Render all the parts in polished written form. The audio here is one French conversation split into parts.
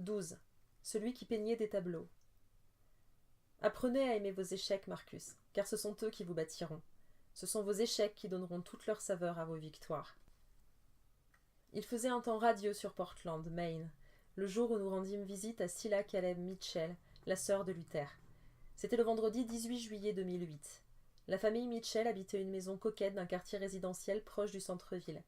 12. Celui qui peignait des tableaux. Apprenez à aimer vos échecs, Marcus, car ce sont eux qui vous bâtiront. Ce sont vos échecs qui donneront toute leur saveur à vos victoires. Il faisait un temps radieux sur Portland, Maine, le jour où nous rendîmes visite à Scylla Caleb Mitchell, la sœur de Luther. C'était le vendredi 18 juillet 2008. La famille Mitchell habitait une maison coquette d'un quartier résidentiel proche du centre-ville.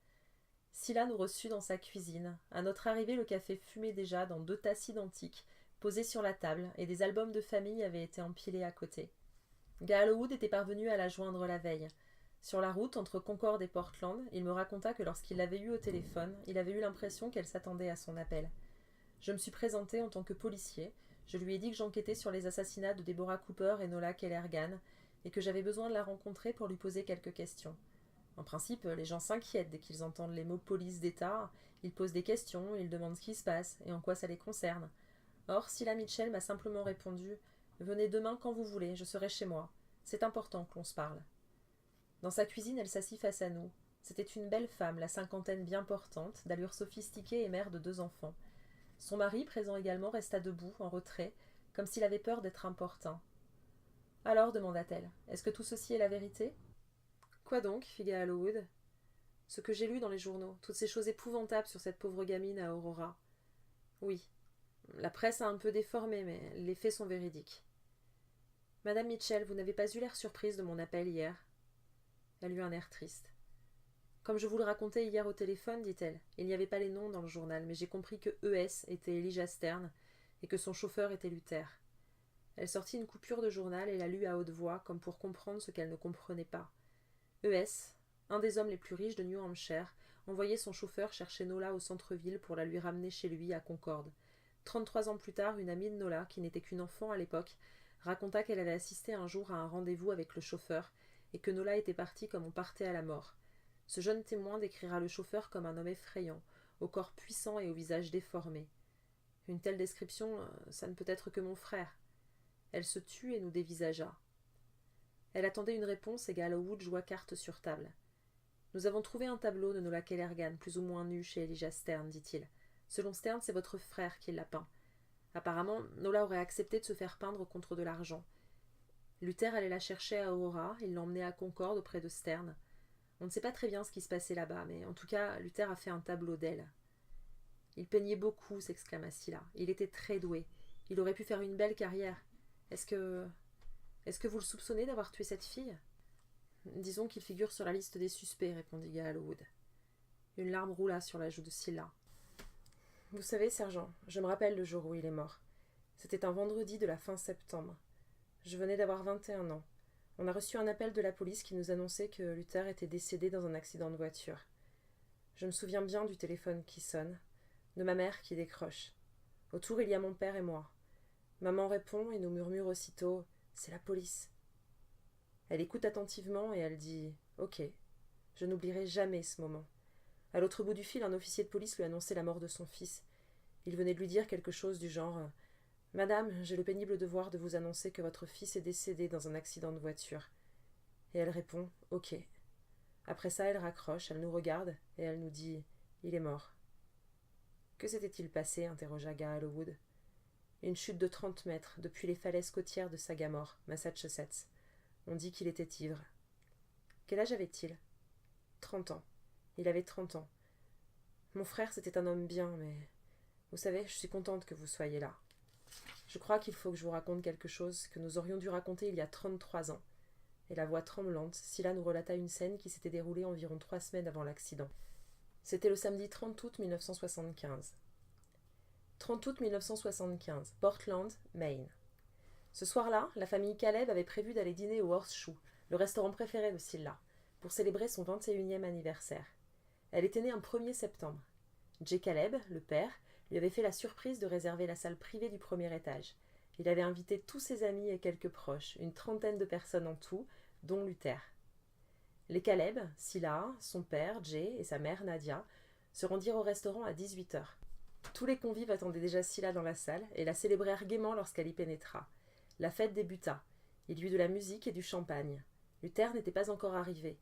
Scylla nous reçut dans sa cuisine. À notre arrivée, le café fumait déjà dans 2 tasses identiques, posées sur la table, et des albums de famille avaient été empilés à côté. Gallowwood était parvenu à la joindre la veille. Sur la route entre Concorde et Portland, il me raconta que lorsqu'il l'avait eue au téléphone, il avait eu l'impression qu'elle s'attendait à son appel. Je me suis présenté en tant que policier. Je lui ai dit que j'enquêtais sur les assassinats de Deborah Cooper et Nola Kellergan et que j'avais besoin de la rencontrer pour lui poser quelques questions. En principe, les gens s'inquiètent dès qu'ils entendent les mots police d'État. Ils posent des questions, ils demandent ce qui se passe et en quoi ça les concerne. Or, Scylla Mitchell m'a simplement répondu « Venez demain quand vous voulez, je serai chez moi. C'est important que l'on se parle. » Dans sa cuisine, elle s'assit face à nous. C'était une belle femme, la cinquantaine bien portante, d'allure sophistiquée et mère de 2 enfants. Son mari, présent également, resta debout, en retrait, comme s'il avait peur d'être importun. « Alors, demanda-t-elle, est-ce que tout ceci est la vérité ?»« Quoi donc ?» fit Gallowwood. « Ce que j'ai lu dans les journaux, toutes ces choses épouvantables sur cette pauvre gamine à Aurora. »« Oui. La presse a un peu déformé, mais les faits sont véridiques. »« Madame Mitchell, vous n'avez pas eu l'air surprise de mon appel hier ?» Elle eut un air triste. « Comme je vous le racontais hier au téléphone, dit-elle, il n'y avait pas les noms dans le journal, mais j'ai compris que E.S. était Elijah Stern et que son chauffeur était Luther. » Elle sortit une coupure de journal et la lut à haute voix, comme pour comprendre ce qu'elle ne comprenait pas. E.S., un des hommes les plus riches de New Hampshire, envoyait son chauffeur chercher Nola au centre-ville pour la lui ramener chez lui à Concorde. 33 ans plus tard, une amie de Nola, qui n'était qu'une enfant à l'époque, raconta qu'elle avait assisté un jour à un rendez-vous avec le chauffeur et que Nola était partie comme on partait à la mort. Ce jeune témoin décrira le chauffeur comme un homme effrayant, au corps puissant et au visage déformé. Une telle description, ça ne peut être que mon frère. Elle se tut et nous dévisagea. Elle attendait une réponse et Gallowwood joua carte sur table. Nous avons trouvé un tableau de Nola Kellergan, plus ou moins nu, chez Elijah Stern, dit-il. Selon Stern, c'est votre frère qui l'a peint. Apparemment, Nola aurait accepté de se faire peindre contre de l'argent. Luther allait la chercher à Aurora, il l'emmenait à Concorde auprès de Stern. On ne sait pas très bien ce qui se passait là-bas, mais en tout cas, Luther a fait un tableau d'elle. Il peignait beaucoup, s'exclama Scylla. Il était très doué. Il aurait pu faire une belle carrière. Est-ce que vous le soupçonnez d'avoir tué cette fille ? Disons qu'il figure sur la liste des suspects, répondit Gallowwood. Une larme roula sur la joue de Scylla. Vous savez, sergent, je me rappelle le jour où il est mort. C'était un vendredi de la fin septembre. Je venais d'avoir 21 ans. On a reçu un appel de la police qui nous annonçait que Luther était décédé dans un accident de voiture. Je me souviens bien du téléphone qui sonne, de ma mère qui décroche. Autour, il y a mon père et moi. Maman répond et nous murmure aussitôt « C'est la police ». Elle écoute attentivement et elle dit « Ok ». Je n'oublierai jamais ce moment. À l'autre bout du fil, un officier de police lui annonçait la mort de son fils. Il venait de lui dire quelque chose du genre « Madame, j'ai le pénible devoir de vous annoncer que votre fils est décédé dans un accident de voiture. » Et elle répond « Ok ». Après ça, elle raccroche, elle nous regarde et elle nous dit « Il est mort ». « Que s'était-il passé ?» interrogea Gallowwood. « Une chute de 30 mètres depuis les falaises côtières de Sagamore, Massachusetts. On dit qu'il était ivre. » « Quel âge avait-il ?»« 30 ans. Il avait 30 ans. Mon frère, c'était un homme bien, mais... Vous savez, je suis contente que vous soyez là. Je crois qu'il faut que je vous raconte quelque chose que nous aurions dû raconter il y a 33 ans. » Et la voix tremblante, Scylla nous relata une scène qui s'était déroulée environ 3 semaines avant l'accident. C'était le samedi 30 août 1975. 30 août 1975, Portland, Maine. Ce soir-là, la famille Caleb avait prévu d'aller dîner au Horseshoe, le restaurant préféré de Scylla, pour célébrer son 21e anniversaire. Elle était née un 1er septembre. Jay Caleb, le père, lui avait fait la surprise de réserver la salle privée du premier étage. Il avait invité tous ses amis et quelques proches, une 30aine de personnes en tout, dont Luther. Les Caleb, Scylla, son père, Jay, et sa mère, Nadia, se rendirent au restaurant à 18h. Tous les convives attendaient déjà Scylla dans la salle et la célébrèrent gaiement lorsqu'elle y pénétra. La fête débuta. Il y eut de la musique et du champagne. Luther n'était pas encore arrivé.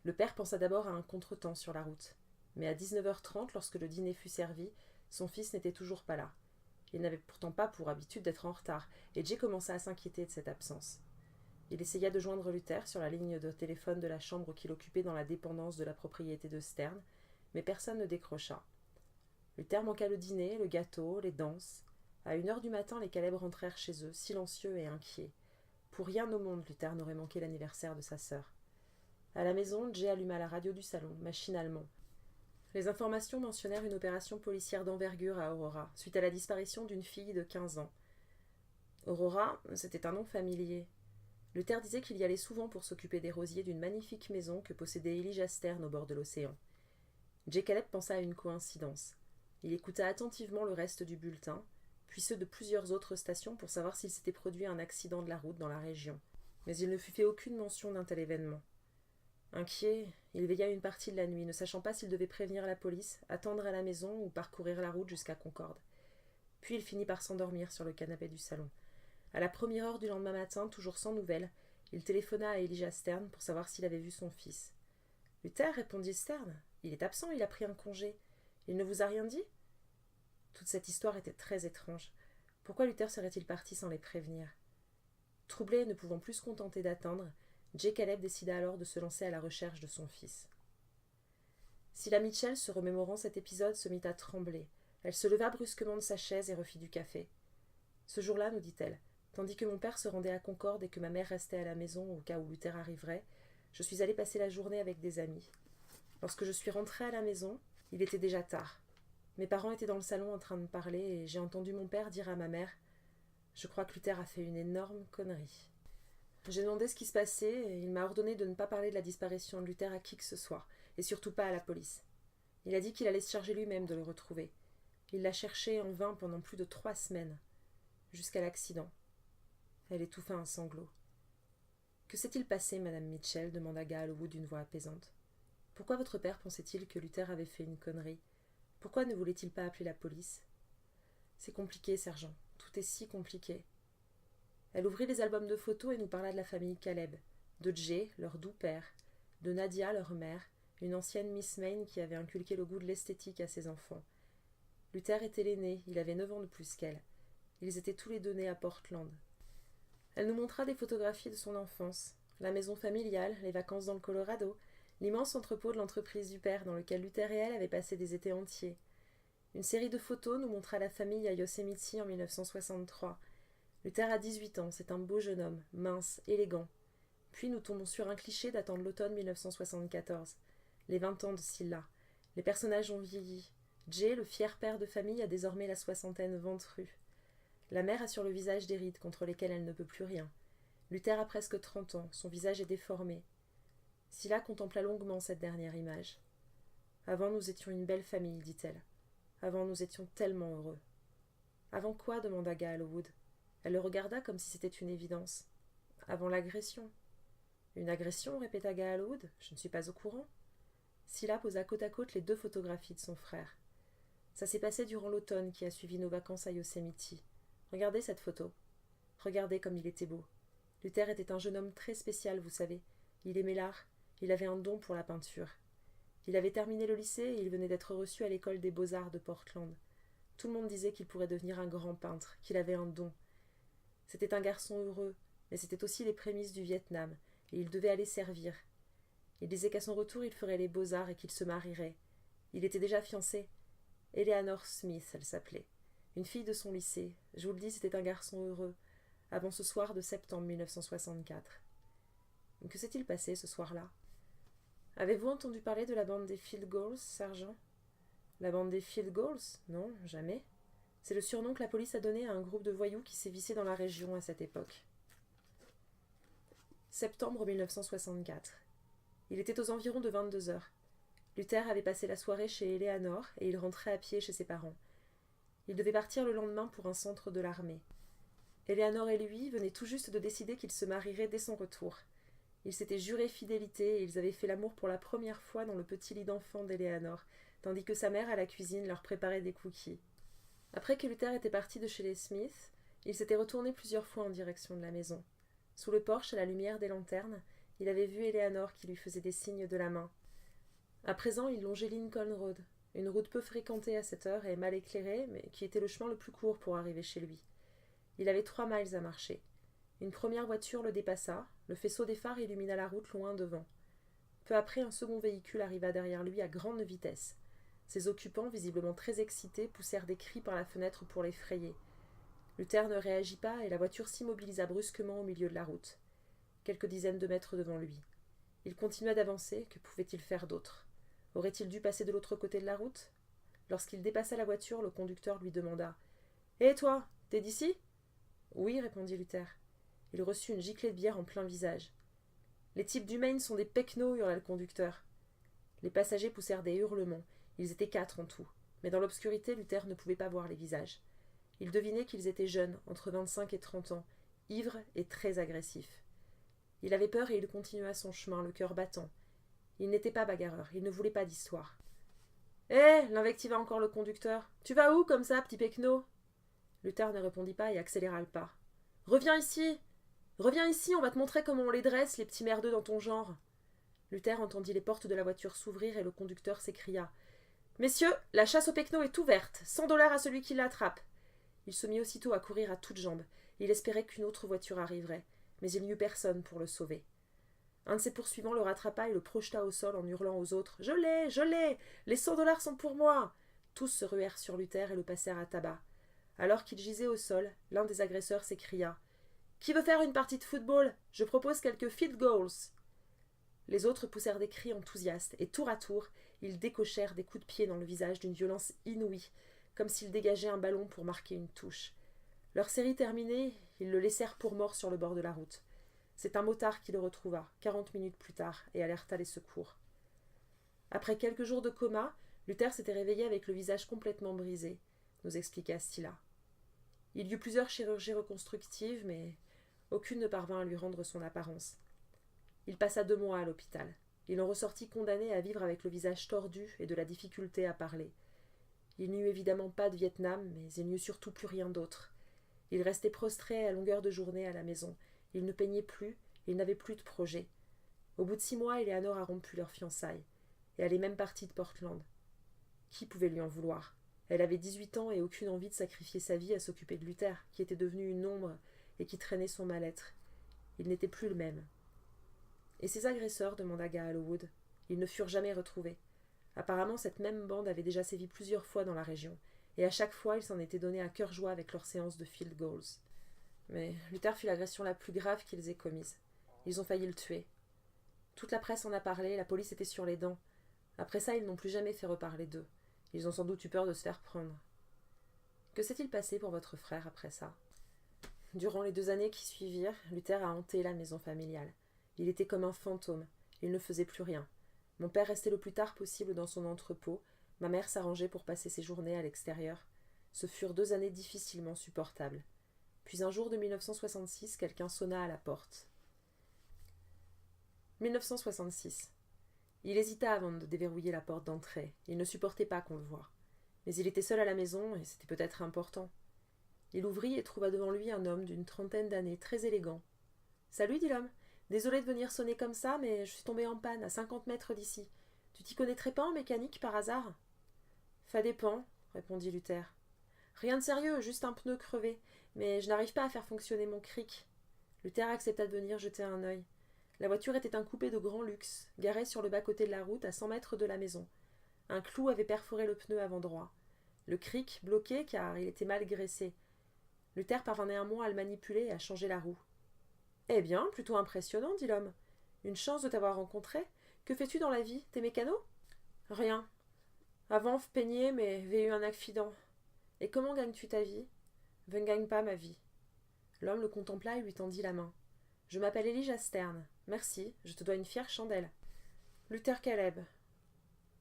Le père pensa d'abord à un contretemps sur la route. Mais à 19h30, lorsque le dîner fut servi, son fils n'était toujours pas là. Il n'avait pourtant pas pour habitude d'être en retard, et Jay commença à s'inquiéter de cette absence. Il essaya de joindre Luther sur la ligne de téléphone de la chambre qu'il occupait dans la dépendance de la propriété de Stern, mais personne ne décrocha. Luther manqua le dîner, le gâteau, les danses. À 1 heure du matin, les Caleb rentrèrent chez eux, silencieux et inquiets. Pour rien au monde, Luther n'aurait manqué l'anniversaire de sa sœur. À la maison, Jay alluma la radio du salon, machinalement. Les informations mentionnèrent une opération policière d'envergure à Aurora, suite à la disparition d'une fille de 15 ans. Aurora, c'était un nom familier. Luther disait qu'il y allait souvent pour s'occuper des rosiers d'une magnifique maison que possédait Elijah Stern au bord de l'océan. Jay Caleb pensa à une coïncidence. Il écouta attentivement le reste du bulletin, puis ceux de plusieurs autres stations pour savoir s'il s'était produit un accident de la route dans la région. Mais il ne fut fait aucune mention d'un tel événement. Inquiet, il veilla une partie de la nuit, ne sachant pas s'il devait prévenir la police, attendre à la maison ou parcourir la route jusqu'à Concorde. Puis il finit par s'endormir sur le canapé du salon. À la 1 heure du lendemain matin, toujours sans nouvelles, il téléphona à Elijah Stern pour savoir s'il avait vu son fils. « Luther, répondit Stern, il est absent, il a pris un congé. Il ne vous a rien dit ?» Toute cette histoire était très étrange. Pourquoi Luther serait-il parti sans les prévenir? Troublé et ne pouvant plus se contenter d'attendre, Jay Caleb décida alors de se lancer à la recherche de son fils. Scylla Mitchell, se remémorant cet épisode, se mit à trembler. Elle se leva brusquement de sa chaise et refit du café. « Ce jour-là, nous dit-elle, tandis que mon père se rendait à Concorde et que ma mère restait à la maison au cas où Luther arriverait, je suis allée passer la journée avec des amis. Lorsque je suis rentrée à la maison, il était déjà tard. Mes parents étaient dans le salon en train de parler et j'ai entendu mon père dire à ma mère « Je crois que Luther a fait une énorme connerie. » J'ai demandé ce qui se passait et il m'a ordonné de ne pas parler de la disparition de Luther à qui que ce soit, et surtout pas à la police. Il a dit qu'il allait se charger lui-même de le retrouver. Il l'a cherché en vain pendant plus de 3 semaines, jusqu'à l'accident. Elle étouffa un sanglot. « Que s'est-il passé, madame Mitchell » demanda Gaal Wood d'une voix apaisante. « Pourquoi votre père pensait-il que Luther avait fait une connerie? Pourquoi ne voulait-il pas appeler la police ?»« C'est compliqué, sergent. Tout est si compliqué. » Elle ouvrit les albums de photos et nous parla de la famille Caleb, de Jay, leur doux père, de Nadia, leur mère, une ancienne Miss Maine qui avait inculqué le goût de l'esthétique à ses enfants. Luther était l'aîné, il avait 9 ans de plus qu'elle. Ils étaient tous les 2 nés à Portland. Elle nous montra des photographies de son enfance, la maison familiale, les vacances dans le Colorado, l'immense entrepôt de l'entreprise du père dans lequel Luther et elle avaient passé des étés entiers. Une série de photos nous montra la famille à Yosemite en 1963. Luther a 18 ans, c'est un beau jeune homme, mince, élégant. Puis nous tombons sur un cliché datant de l'automne 1974. Les 20 ans de Scylla. Les personnages ont vieilli. Jay, le fier père de famille, a désormais la soixantaine ventrue. La mère a sur le visage des rides contre lesquelles elle ne peut plus rien. Luther a presque 30 ans, son visage est déformé. Scylla contempla longuement cette dernière image. « Avant, nous étions une belle famille, dit-elle. Avant, nous étions tellement heureux. »« Avant quoi ?» demanda Gaal Wood. Elle le regarda comme si c'était une évidence. « Avant l'agression. »« Une agression ?» répéta Gaal Wood. « Je ne suis pas au courant. » Scylla posa côte à côte les 2 photographies de son frère. « Ça s'est passé durant l'automne qui a suivi nos vacances à Yosemite. Regardez cette photo. Regardez comme il était beau. Luther était un jeune homme très spécial, vous savez. Il aimait l'art. Il avait un don pour la peinture. Il avait terminé le lycée et il venait d'être reçu à l'école des beaux-arts de Portland. Tout le monde disait qu'il pourrait devenir un grand peintre, qu'il avait un don. C'était un garçon heureux, mais c'était aussi les prémices du Vietnam, et il devait aller servir. Il disait qu'à son retour, il ferait les beaux-arts et qu'il se marierait. Il était déjà fiancé. Eleanor Smith, elle s'appelait. Une fille de son lycée. Je vous le dis, c'était un garçon heureux. Avant ce soir de septembre 1964. Que s'est-il passé ce soir-là? Avez-vous entendu parler de la bande des Field Goals, sergent? La bande des Field Goals? Non, jamais. C'est le surnom que la police a donné à un groupe de voyous qui sévissait dans la région à cette époque. Septembre 1964. Il était aux environs de 22 heures. Luther avait passé la soirée chez Eleanor et il rentrait à pied chez ses parents. Il devait partir le lendemain pour un centre de l'armée. Eleanor et lui venaient tout juste de décider qu'ils se marieraient dès son retour. Ils s'étaient juré fidélité et ils avaient fait l'amour pour la première fois dans le petit lit d'enfant d'Eleanor, tandis que sa mère à la cuisine leur préparait des cookies. Après que Luther était parti de chez les Smith, il s'était retourné plusieurs fois en direction de la maison. Sous le porche, à la lumière des lanternes, il avait vu Eleanor qui lui faisait des signes de la main. À présent, il longeait Lincoln Road, une route peu fréquentée à cette heure et mal éclairée, mais qui était le chemin le plus court pour arriver chez lui. Il avait 3 miles à marcher. Une première voiture le dépassa, le faisceau des phares illumina la route loin devant. Peu après, un second véhicule arriva derrière lui à grande vitesse. Ses occupants, visiblement très excités, poussèrent des cris par la fenêtre pour l'effrayer. Luther ne réagit pas et la voiture s'immobilisa brusquement au milieu de la route, quelques dizaines de mètres devant lui. Il continua d'avancer, que pouvait-il faire d'autre? Aurait-il dû passer de l'autre côté de la route? Lorsqu'il dépassa la voiture, le conducteur lui demanda « Hé, toi, t'es d'ici » ? « Oui, répondit Luther. Il reçut une giclée de bière en plein visage. « Les types du Maine sont des pecnos » hurla le conducteur. Les passagers poussèrent des hurlements. Ils étaient 4 en tout. Mais dans l'obscurité, Luther ne pouvait pas voir les visages. Il devinait qu'ils étaient jeunes, entre 25 et 30 ans, ivres et très agressifs. Il avait peur et il continua son chemin, le cœur battant. Il n'était pas bagarreur, il ne voulait pas d'histoire. « Hé » l'invectiva encore le conducteur. « Tu vas où comme ça, petit pecno » Luther ne répondit pas et accéléra le pas. « Reviens ici ! Reviens ici, on va te montrer comment on les dresse, les petits merdeux dans ton genre !» Luther entendit les portes de la voiture s'ouvrir et le conducteur s'écria. « Messieurs, la chasse aux pecnos est ouverte, 100 $ à celui qui l'attrape !» Il se mit aussitôt à courir à toutes jambes. Il espérait qu'une autre voiture arriverait, mais il n'y eut personne pour le sauver. Un de ses poursuivants le rattrapa et le projeta au sol en hurlant aux autres « Je l'ai, je l'ai, les 100 $ sont pour moi !» Tous se ruèrent sur Luther et le passèrent à tabac. Alors qu'il gisait au sol, l'un des agresseurs s'écria « Qui veut faire une partie de football? Je propose quelques field goals !» Les autres poussèrent des cris enthousiastes, et tour à tour, ils décochèrent des coups de pied dans le visage d'une violence inouïe, comme s'ils dégageaient un ballon pour marquer une touche. Leur série terminée, ils le laissèrent pour mort sur le bord de la route. C'est un motard qui le retrouva, 40 minutes plus tard, et alerta les secours. Après quelques jours de coma, Luther s'était réveillé avec le visage complètement brisé, nous expliqua Stilla. Il y eut plusieurs chirurgies reconstructives, mais aucune ne parvint à lui rendre son apparence. Il passa 2 mois à l'hôpital. Il en ressortit condamné à vivre avec le visage tordu et de la difficulté à parler. Il n'y eut évidemment pas de Vietnam, mais il n'y eut surtout plus rien d'autre. Il restait prostré à longueur de journée à la maison. Il ne peignait plus, il n'avait plus de projet. Au bout de 6 mois, Eleanor a rompu leurs fiançailles, et elle est même partie de Portland. Qui pouvait lui en vouloir? Elle avait 18 ans et aucune envie de sacrifier sa vie à s'occuper de Luther, qui était devenu une ombre et qui traînait son mal-être. Il n'était plus le même. Et ses agresseurs, demanda Guy Hallowwood. Ils ne furent jamais retrouvés. Apparemment, cette même bande avait déjà sévi plusieurs fois dans la région, et à chaque fois, ils s'en étaient donnés à cœur joie avec leurs séances de field goals. Mais Luther fut l'agression la plus grave qu'ils aient commise. Ils ont failli le tuer. Toute la presse en a parlé, la police était sur les dents. Après ça, ils n'ont plus jamais fait reparler d'eux. Ils ont sans doute eu peur de se faire prendre. Que s'est-il passé pour votre frère après ça? Durant les 2 années qui suivirent, Luther a hanté la maison familiale. Il était comme un fantôme. Il ne faisait plus rien. Mon père restait le plus tard possible dans son entrepôt. Ma mère s'arrangeait pour passer ses journées à l'extérieur. Ce furent 2 années difficilement supportables. Puis un jour de 1966, quelqu'un sonna à la porte. 1966. Il hésita avant de déverrouiller la porte d'entrée. Il ne supportait pas qu'on le voie. Mais il était seul à la maison, et c'était peut-être important. Il ouvrit et trouva devant lui un homme d'une 30aine d'années, très élégant. « Salut, dit l'homme. Désolé de venir sonner comme ça, mais je suis tombé en panne, à 50 mètres d'ici. Tu t'y connaîtrais pas en mécanique, par hasard ?»« Ça dépend, » répondit Luther. « Rien de sérieux, juste un pneu crevé, mais je n'arrive pas à faire fonctionner mon cric. » Luther accepta de venir jeter un œil. La voiture était un coupé de grand luxe, garé sur le bas-côté de la route à 100 mètres de la maison. Un clou avait perforé le pneu avant droit. Le cric bloqué car il était mal graissé. Luther parvint néanmoins à le manipuler et à changer la roue. « Eh bien, plutôt impressionnant, dit l'homme. Une chance de t'avoir rencontré. Que fais-tu dans la vie? T'es mécano? »« Rien. Avant, peigner, mais j'ai eu un accident. Et comment gagnes-tu ta vie? »« Je ne gagne pas ma vie. » L'homme le contempla et lui tendit la main. « Je m'appelle Elijah Stern. Merci, je te dois une fière chandelle. »« Luther Caleb. »«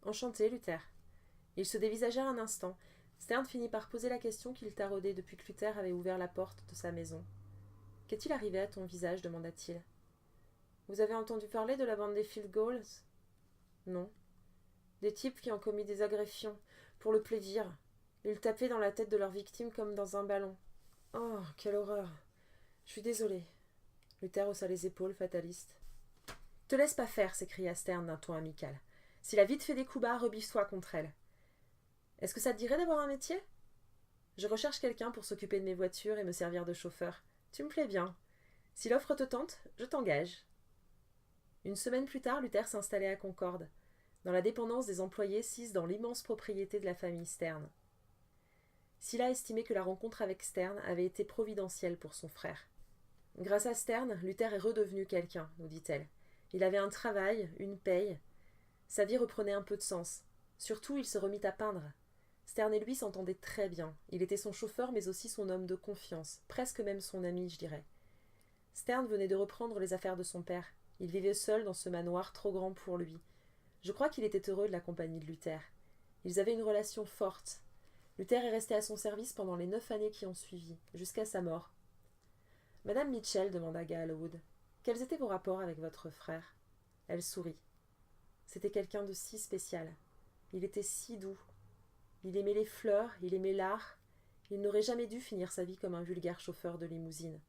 Enchanté, Luther. » Ils se dévisagèrent un instant. Stern finit par poser la question qu'il taraudait depuis que Luther avait ouvert la porte de sa maison. « Qu'est-il arrivé à ton visage » demanda-t-il. « Vous avez entendu parler de la bande des Field Goals ?»« Non. Des types qui ont commis des agressions, pour le plaisir. Ils tapaient dans la tête de leurs victimes comme dans un ballon. Oh, quelle horreur. Je suis désolé. » Luther haussa les épaules, fataliste. « Te laisse pas faire, s'écria Stern d'un ton amical. Si la vie te fait des coups bas, rebiffe-toi contre elle. » Est-ce que ça te dirait d'avoir un métier ? Je recherche quelqu'un pour s'occuper de mes voitures et me servir de chauffeur. Tu me plais bien. Si l'offre te tente, je t'engage. Une semaine plus tard, Luther s'installait à Concorde, dans la dépendance des employés sise dans l'immense propriété de la famille Stern. Scylla estimait que la rencontre avec Stern avait été providentielle pour son frère. Grâce à Stern, Luther est redevenu quelqu'un, nous dit-elle. Il avait un travail, une paye. Sa vie reprenait un peu de sens. Surtout, il se remit à peindre. Stern et lui s'entendaient très bien. Il était son chauffeur, mais aussi son homme de confiance, presque même son ami, je dirais. Stern venait de reprendre les affaires de son père. Il vivait seul dans ce manoir trop grand pour lui. Je crois qu'il était heureux de la compagnie de Luther. Ils avaient une relation forte. Luther est resté à son service pendant les 9 années qui ont suivi, jusqu'à sa mort. Madame Mitchell, demanda Gallowwood, quels étaient vos rapports avec votre frère ? Elle sourit. C'était quelqu'un de si spécial. Il était si doux. Il aimait les fleurs, il aimait l'art. Il n'aurait jamais dû finir sa vie comme un vulgaire chauffeur de limousine.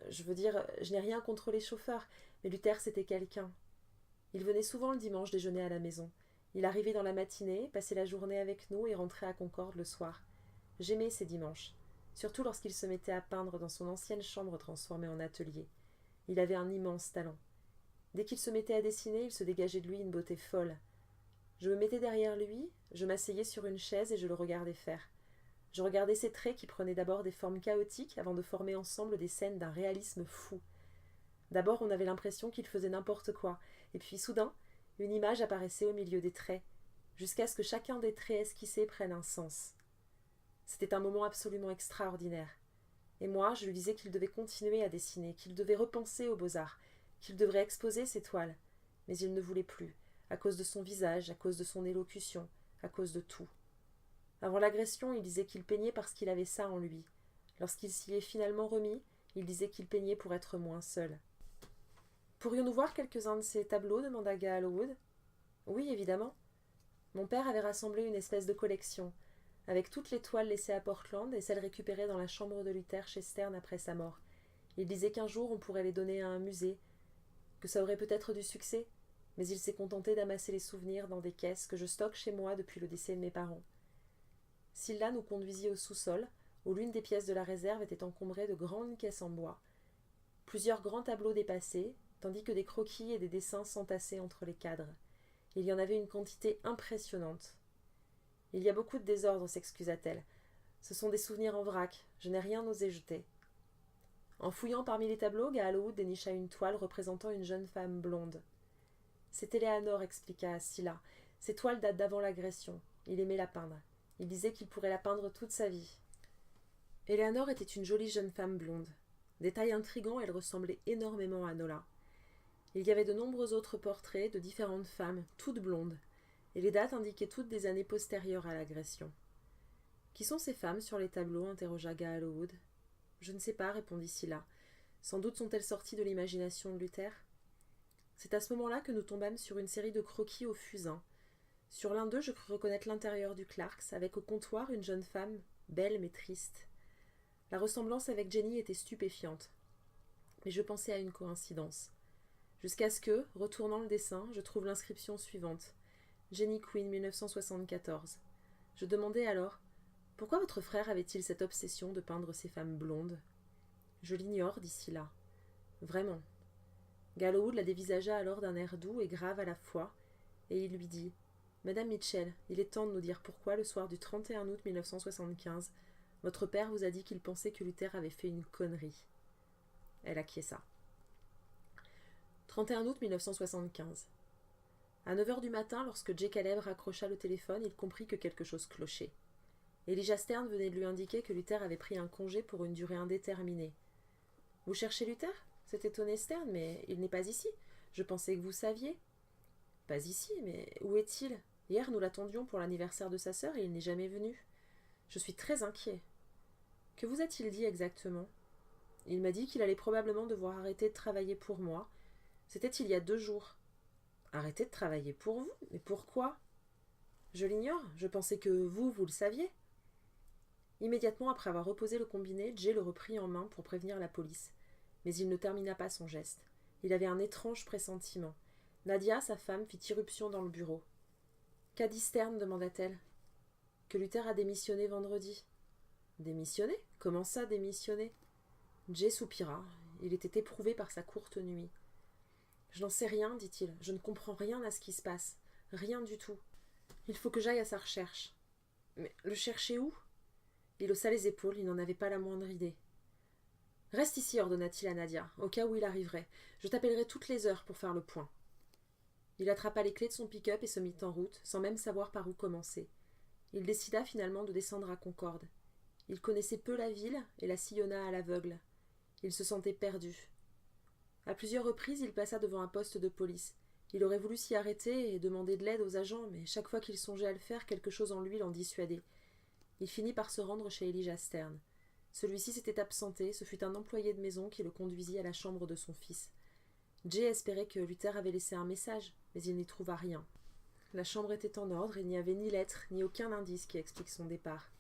Je veux dire, je n'ai rien contre les chauffeurs, mais Luther c'était quelqu'un. Il venait souvent le dimanche déjeuner à la maison. Il arrivait dans la matinée, passait la journée avec nous et rentrait à Concorde le soir. J'aimais ces dimanches, surtout lorsqu'il se mettait à peindre dans son ancienne chambre transformée en atelier. Il avait un immense talent. Dès qu'il se mettait à dessiner, il se dégageait de lui une beauté folle. Je me mettais derrière lui, je m'asseyais sur une chaise et je le regardais faire. Je regardais ses traits qui prenaient d'abord des formes chaotiques avant de former ensemble des scènes d'un réalisme fou. D'abord, on avait l'impression qu'il faisait n'importe quoi, et puis soudain, une image apparaissait au milieu des traits, jusqu'à ce que chacun des traits esquissés prenne un sens. C'était un moment absolument extraordinaire. Et moi, je lui disais qu'il devait continuer à dessiner, qu'il devait repenser aux beaux-arts, qu'il devrait exposer ses toiles. Mais il ne voulait plus, à cause de son visage, à cause de son élocution, à cause de tout. Avant l'agression, il disait qu'il peignait parce qu'il avait ça en lui. Lorsqu'il s'y est finalement remis, il disait qu'il peignait pour être moins seul. « Pourrions-nous voir quelques-uns de ces tableaux » demanda Gallowwood. « Oui, évidemment. » Mon père avait rassemblé une espèce de collection, avec toutes les toiles laissées à Portland et celles récupérées dans la chambre de Luther chez Stern après sa mort. Il disait qu'un jour on pourrait les donner à un musée, que ça aurait peut-être du succès, mais il s'est contenté d'amasser les souvenirs dans des caisses que je stocke chez moi depuis le décès de mes parents. Scylla nous conduisit au sous-sol, où l'une des pièces de la réserve était encombrée de grandes caisses en bois. Plusieurs grands tableaux dépassés, tandis que des croquis et des dessins s'entassaient entre les cadres. Il y en avait une quantité impressionnante. « Il y a beaucoup de désordre, s'excusa-t-elle. Ce sont des souvenirs en vrac, je n'ai rien osé jeter. » En fouillant parmi les tableaux, Gallowwood dénicha une toile représentant une jeune femme blonde. « C'est Éléanore, expliqua Scylla. Ces toiles datent d'avant l'agression. Il aimait la peindre. Il disait qu'il pourrait la peindre toute sa vie. » Éléanore était une jolie jeune femme blonde. Détail intrigant, elle ressemblait énormément à Nola. Il y avait de nombreux autres portraits de différentes femmes, toutes blondes, et les dates indiquaient toutes des années postérieures à l'agression. « Qui sont ces femmes sur les tableaux » interrogea Gallowwood. « Je ne sais pas, répondit Scylla. Sans doute sont-elles sorties de l'imagination de Luther. » C'est à ce moment-là que nous tombâmes sur une série de croquis au fusain. Sur l'un d'eux, je crus reconnaître l'intérieur du Clarks, avec au comptoir une jeune femme, belle mais triste. La ressemblance avec Jenny était stupéfiante. Mais je pensais à une coïncidence. Jusqu'à ce que, retournant le dessin, je trouve l'inscription suivante. Jenny Quinn, 1974. Je demandai alors, pourquoi votre frère avait-il cette obsession de peindre ces femmes blondes ? Je l'ignore, dit Scylla. Vraiment. Gallowwood la dévisagea alors d'un air doux et grave à la fois, et il lui dit « Madame Mitchell, il est temps de nous dire pourquoi, le soir du 31 août 1975, votre père vous a dit qu'il pensait que Luther avait fait une connerie. » Elle acquiesça. 31 août 1975. À 9 heures du matin, lorsque Jay Caleb raccrocha le téléphone, il comprit que quelque chose clochait. Elijah Stern venait de lui indiquer que Luther avait pris un congé pour une durée indéterminée. « Vous cherchez Luther ?» s'est étonné Stern, « mais il n'est pas ici. Je pensais que vous saviez. »« Pas ici, mais où est-il ? Hier, nous l'attendions pour l'anniversaire de sa sœur et il n'est jamais venu. Je suis très inquiet. »« Que vous a-t-il dit exactement ? » ?»« Il m'a dit qu'il allait probablement devoir arrêter de travailler pour moi. C'était il y a 2 jours. »« Arrêter de travailler pour vous ? Mais pourquoi ? » ?»« Je l'ignore. Je pensais que vous le saviez. » Immédiatement après avoir reposé le combiné, Jay le reprit en main pour prévenir la police. Mais il ne termina pas son geste. Il avait un étrange pressentiment. Nadia, sa femme, fit irruption dans le bureau. « Qu'a dit Stern ?» demanda-t-elle. Que Luther a démissionné vendredi. Démissionné? Comment ça, démissionné? Jay soupira. Il était éprouvé par sa courte nuit. Je n'en sais rien, dit-il. Je ne comprends rien à ce qui se passe. Rien du tout. Il faut que j'aille à sa recherche. Mais le chercher où? Il haussa les épaules, il n'en avait pas la moindre idée. Reste ici, ordonna-t-il à Nadia, au cas où il arriverait. Je t'appellerai toutes les heures pour faire le point. Il attrapa les clés de son pick-up et se mit en route, sans même savoir par où commencer. Il décida finalement de descendre à Concorde. Il connaissait peu la ville et la sillonna à l'aveugle. Il se sentait perdu. À plusieurs reprises, il passa devant un poste de police. Il aurait voulu s'y arrêter et demander de l'aide aux agents, mais chaque fois qu'il songeait à le faire, quelque chose en lui l'en dissuadait. Il finit par se rendre chez Elijah Stern. Celui-ci s'était absenté, ce fut un employé de maison qui le conduisit à la chambre de son fils. Jay espérait que Luther avait laissé un message, mais il n'y trouva rien. La chambre était en ordre, il n'y avait ni lettre, ni aucun indice qui explique son départ.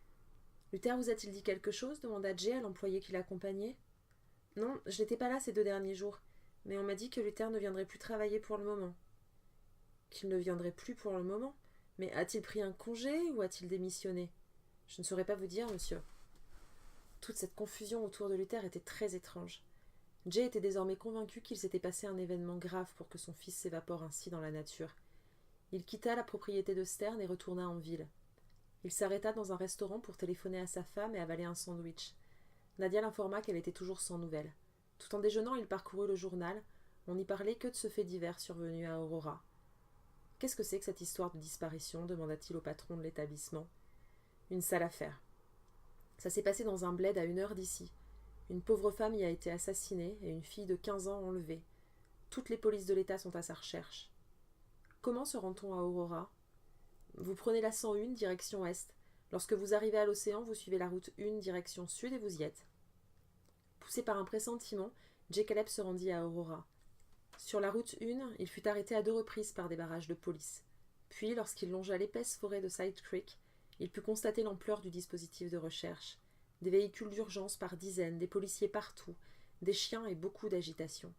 « Luther vous a-t-il dit quelque chose » demanda Jay à l'employé qui l'accompagnait. « Non, je n'étais pas là ces 2 derniers jours, mais on m'a dit que Luther ne viendrait plus travailler pour le moment. »« Qu'il ne viendrait plus pour le moment ? Mais a-t-il pris un congé ou a-t-il démissionné ? Je ne saurais pas vous dire, monsieur. » Toute cette confusion autour de Luther était très étrange. Jay était désormais convaincu qu'il s'était passé un événement grave pour que son fils s'évapore ainsi dans la nature. Il quitta la propriété de Stern et retourna en ville. Il s'arrêta dans un restaurant pour téléphoner à sa femme et avaler un sandwich. Nadia l'informa qu'elle était toujours sans nouvelles. Tout en déjeunant, il parcourut le journal. On n'y parlait que de ce fait divers survenu à Aurora. « Qu'est-ce que c'est que cette histoire de disparition » demanda-t-il au patron de l'établissement. « Une sale affaire. Ça s'est passé dans un bled à 1 heure d'ici. Une pauvre femme y a été assassinée et une fille de 15 ans enlevée. Toutes les polices de l'État sont à sa recherche. » « Comment se rend-on à Aurora ? » « Vous prenez la 101, direction est. Lorsque vous arrivez à l'océan, vous suivez la route 1, direction sud et vous y êtes. » Poussé par un pressentiment, Jay Caleb se rendit à Aurora. Sur la route 1, il fut arrêté à 2 reprises par des barrages de police. Puis, lorsqu'il longea l'épaisse forêt de Side Creek, il put constater l'ampleur du dispositif de recherche. Des véhicules d'urgence par dizaines, des policiers partout, des chiens et beaucoup d'agitation.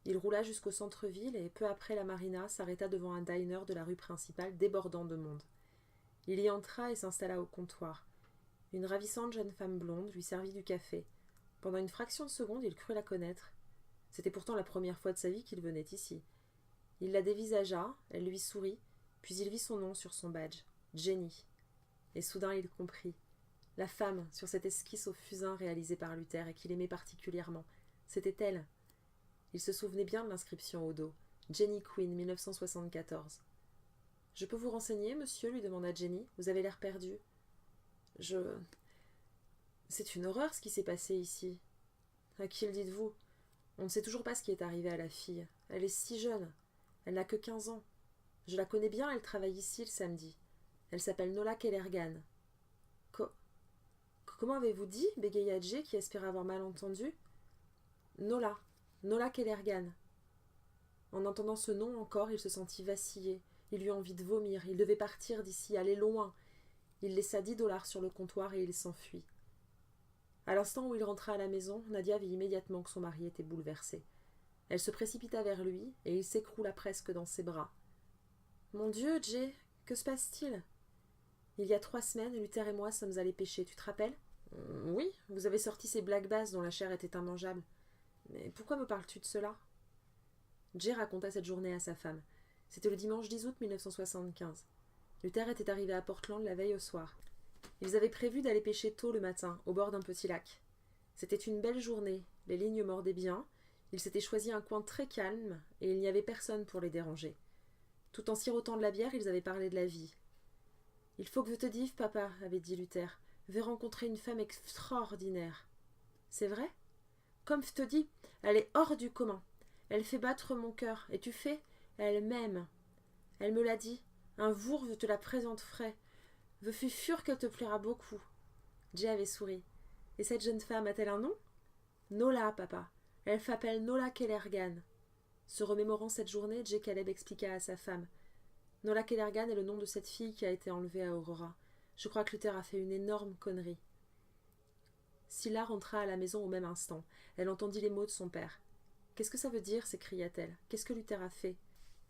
Il roula jusqu'au centre-ville et, peu après la marina, s'arrêta devant un diner de la rue principale débordant de monde. Il y entra et s'installa au comptoir. Une ravissante jeune femme blonde lui servit du café. Pendant une fraction de seconde, il crut la connaître. C'était pourtant la première fois de sa vie qu'il venait ici. Il la dévisagea, elle lui sourit, puis il vit son nom sur son badge, Jenny. Et soudain il comprit. La femme, sur cette esquisse au fusain réalisée par Luther et qu'il aimait particulièrement, c'était elle. Il se souvenait bien de l'inscription au dos. Jenny Quinn, 1974. « Je peux vous renseigner, monsieur » lui demanda Jenny. « Vous avez l'air perdu. » C'est une horreur ce qui s'est passé ici. À qui le dites-vous ? On ne sait toujours pas ce qui est arrivé à la fille. Elle est si jeune. Elle n'a que 15 ans. Je la connais bien, elle travaille ici le samedi. Elle s'appelle Nola Kellergan. Comment avez-vous dit ? Bégaya Jay, qui espérait avoir mal entendu. Nola Kellergan. En entendant ce nom encore, il se sentit vaciller. Il eut envie de vomir. Il devait partir d'ici, aller loin. Il laissa $10 sur le comptoir et il s'enfuit. À l'instant où il rentra à la maison, Nadia vit immédiatement que son mari était bouleversé. Elle se précipita vers lui et il s'écroula presque dans ses bras. « Mon Dieu, Jay, que se passe-t-il ? Il y a 3 semaines, Luther et moi sommes allés pêcher, tu te rappelles ? Oui, vous avez sorti ces black bass dont la chair était immangeable. Mais pourquoi me parles-tu de cela ? Jay raconta cette journée à sa femme. C'était le dimanche 10 août 1975. Luther était arrivé à Portland la veille au soir. Ils avaient prévu d'aller pêcher tôt le matin, au bord d'un petit lac. C'était une belle journée, les lignes mordaient bien, ils s'étaient choisi un coin très calme, et il n'y avait personne pour les déranger. Tout en sirotant de la bière, ils avaient parlé de la vie. « Il faut que je te dise, papa, » avait dit Luther. « Je vais rencontrer une femme extraordinaire. »« C'est vrai ? Comme je te dis, elle est hors du commun. Elle fait battre mon cœur, et tu fais, elle m'aime. Elle me l'a dit. Un jour, je te la présenterai. Je suis sûre qu'elle te plaira beaucoup. » Jay avait souri. « Et cette jeune femme a-t-elle un nom ? » ?»« Nola, papa. Elle s'appelle Nola Kellergan. » Se remémorant cette journée, Jay Caleb expliqua à sa femme. « Nola Kellergan est le nom de cette fille qui a été enlevée à Aurora. Je crois que Luther a fait une énorme connerie. » Scylla rentra à la maison au même instant. Elle entendit les mots de son père. « Qu'est-ce que ça veut dire » s'écria-t-elle. « Qu'est-ce que Luther a fait ?»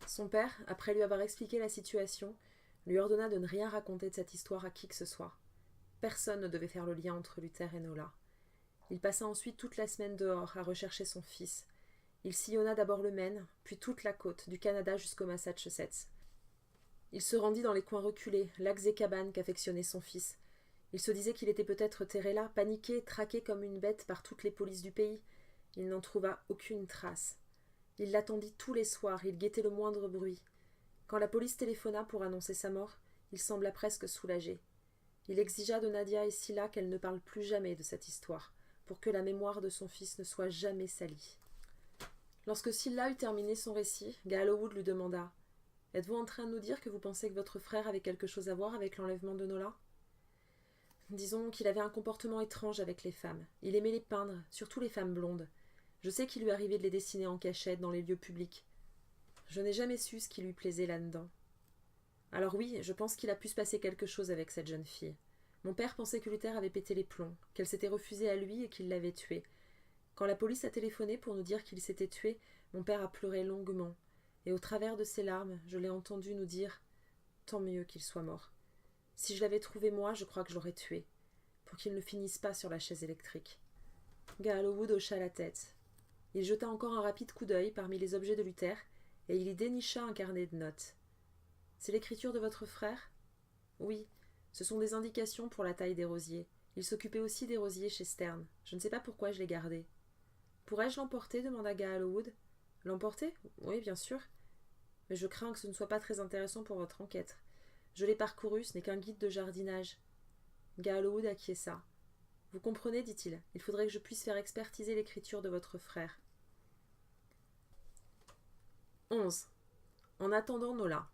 Son père, après lui avoir expliqué la situation, lui ordonna de ne rien raconter de cette histoire à qui que ce soit. Personne ne devait faire le lien entre Luther et Nola. Il passa ensuite toute la semaine dehors à rechercher son fils. Il sillonna d'abord le Maine, puis toute la côte, du Canada jusqu'au Massachusetts. Il se rendit dans les coins reculés, lacs et cabanes qu'affectionnait son fils. Il se disait qu'il était peut-être terré là, paniqué, traqué comme une bête par toutes les polices du pays. Il n'en trouva aucune trace. Il l'attendit tous les soirs, il guettait le moindre bruit. Quand la police téléphona pour annoncer sa mort, il sembla presque soulagé. Il exigea de Nadia et Scylla qu'elles ne parlent plus jamais de cette histoire, pour que la mémoire de son fils ne soit jamais salie. Lorsque Scylla eut terminé son récit, Gallowwood lui demanda « Êtes-vous en train de nous dire que vous pensez que votre frère avait quelque chose à voir avec l'enlèvement de Nola ?» Disons qu'il avait un comportement étrange avec les femmes. Il aimait les peindre, surtout les femmes blondes. Je sais qu'il lui arrivait de les dessiner en cachette dans les lieux publics. Je n'ai jamais su ce qui lui plaisait là-dedans. Alors oui, je pense qu'il a pu se passer quelque chose avec cette jeune fille. Mon père pensait que Luther avait pété les plombs, qu'elle s'était refusée à lui et qu'il l'avait tuée. Quand la police a téléphoné pour nous dire qu'il s'était tué, mon père a pleuré longuement, et au travers de ses larmes, je l'ai entendu nous dire « Tant mieux qu'il soit mort. Si je l'avais trouvé moi, je crois que je l'aurais tué, pour qu'il ne finisse pas sur la chaise électrique. » Gallowwood hocha la tête. Il jeta encore un rapide coup d'œil parmi les objets de Luther, et il y dénicha un carnet de notes. « C'est l'écriture de votre frère ?»« Oui, ce sont des indications pour la taille des rosiers. Il s'occupait aussi des rosiers chez Stern. Je ne sais pas pourquoi je l'ai gardé. »« Pourrais-je l'emporter » demanda Gallowwood. « L'emporter ? Oui, bien sûr. Mais je crains que ce ne soit pas très intéressant pour votre enquête. Je l'ai parcouru, ce n'est qu'un guide de jardinage. » Gallowwood acquiesça. « Vous comprenez, dit-il, il faudrait que je puisse faire expertiser l'écriture de votre frère. » 11. En attendant Nola.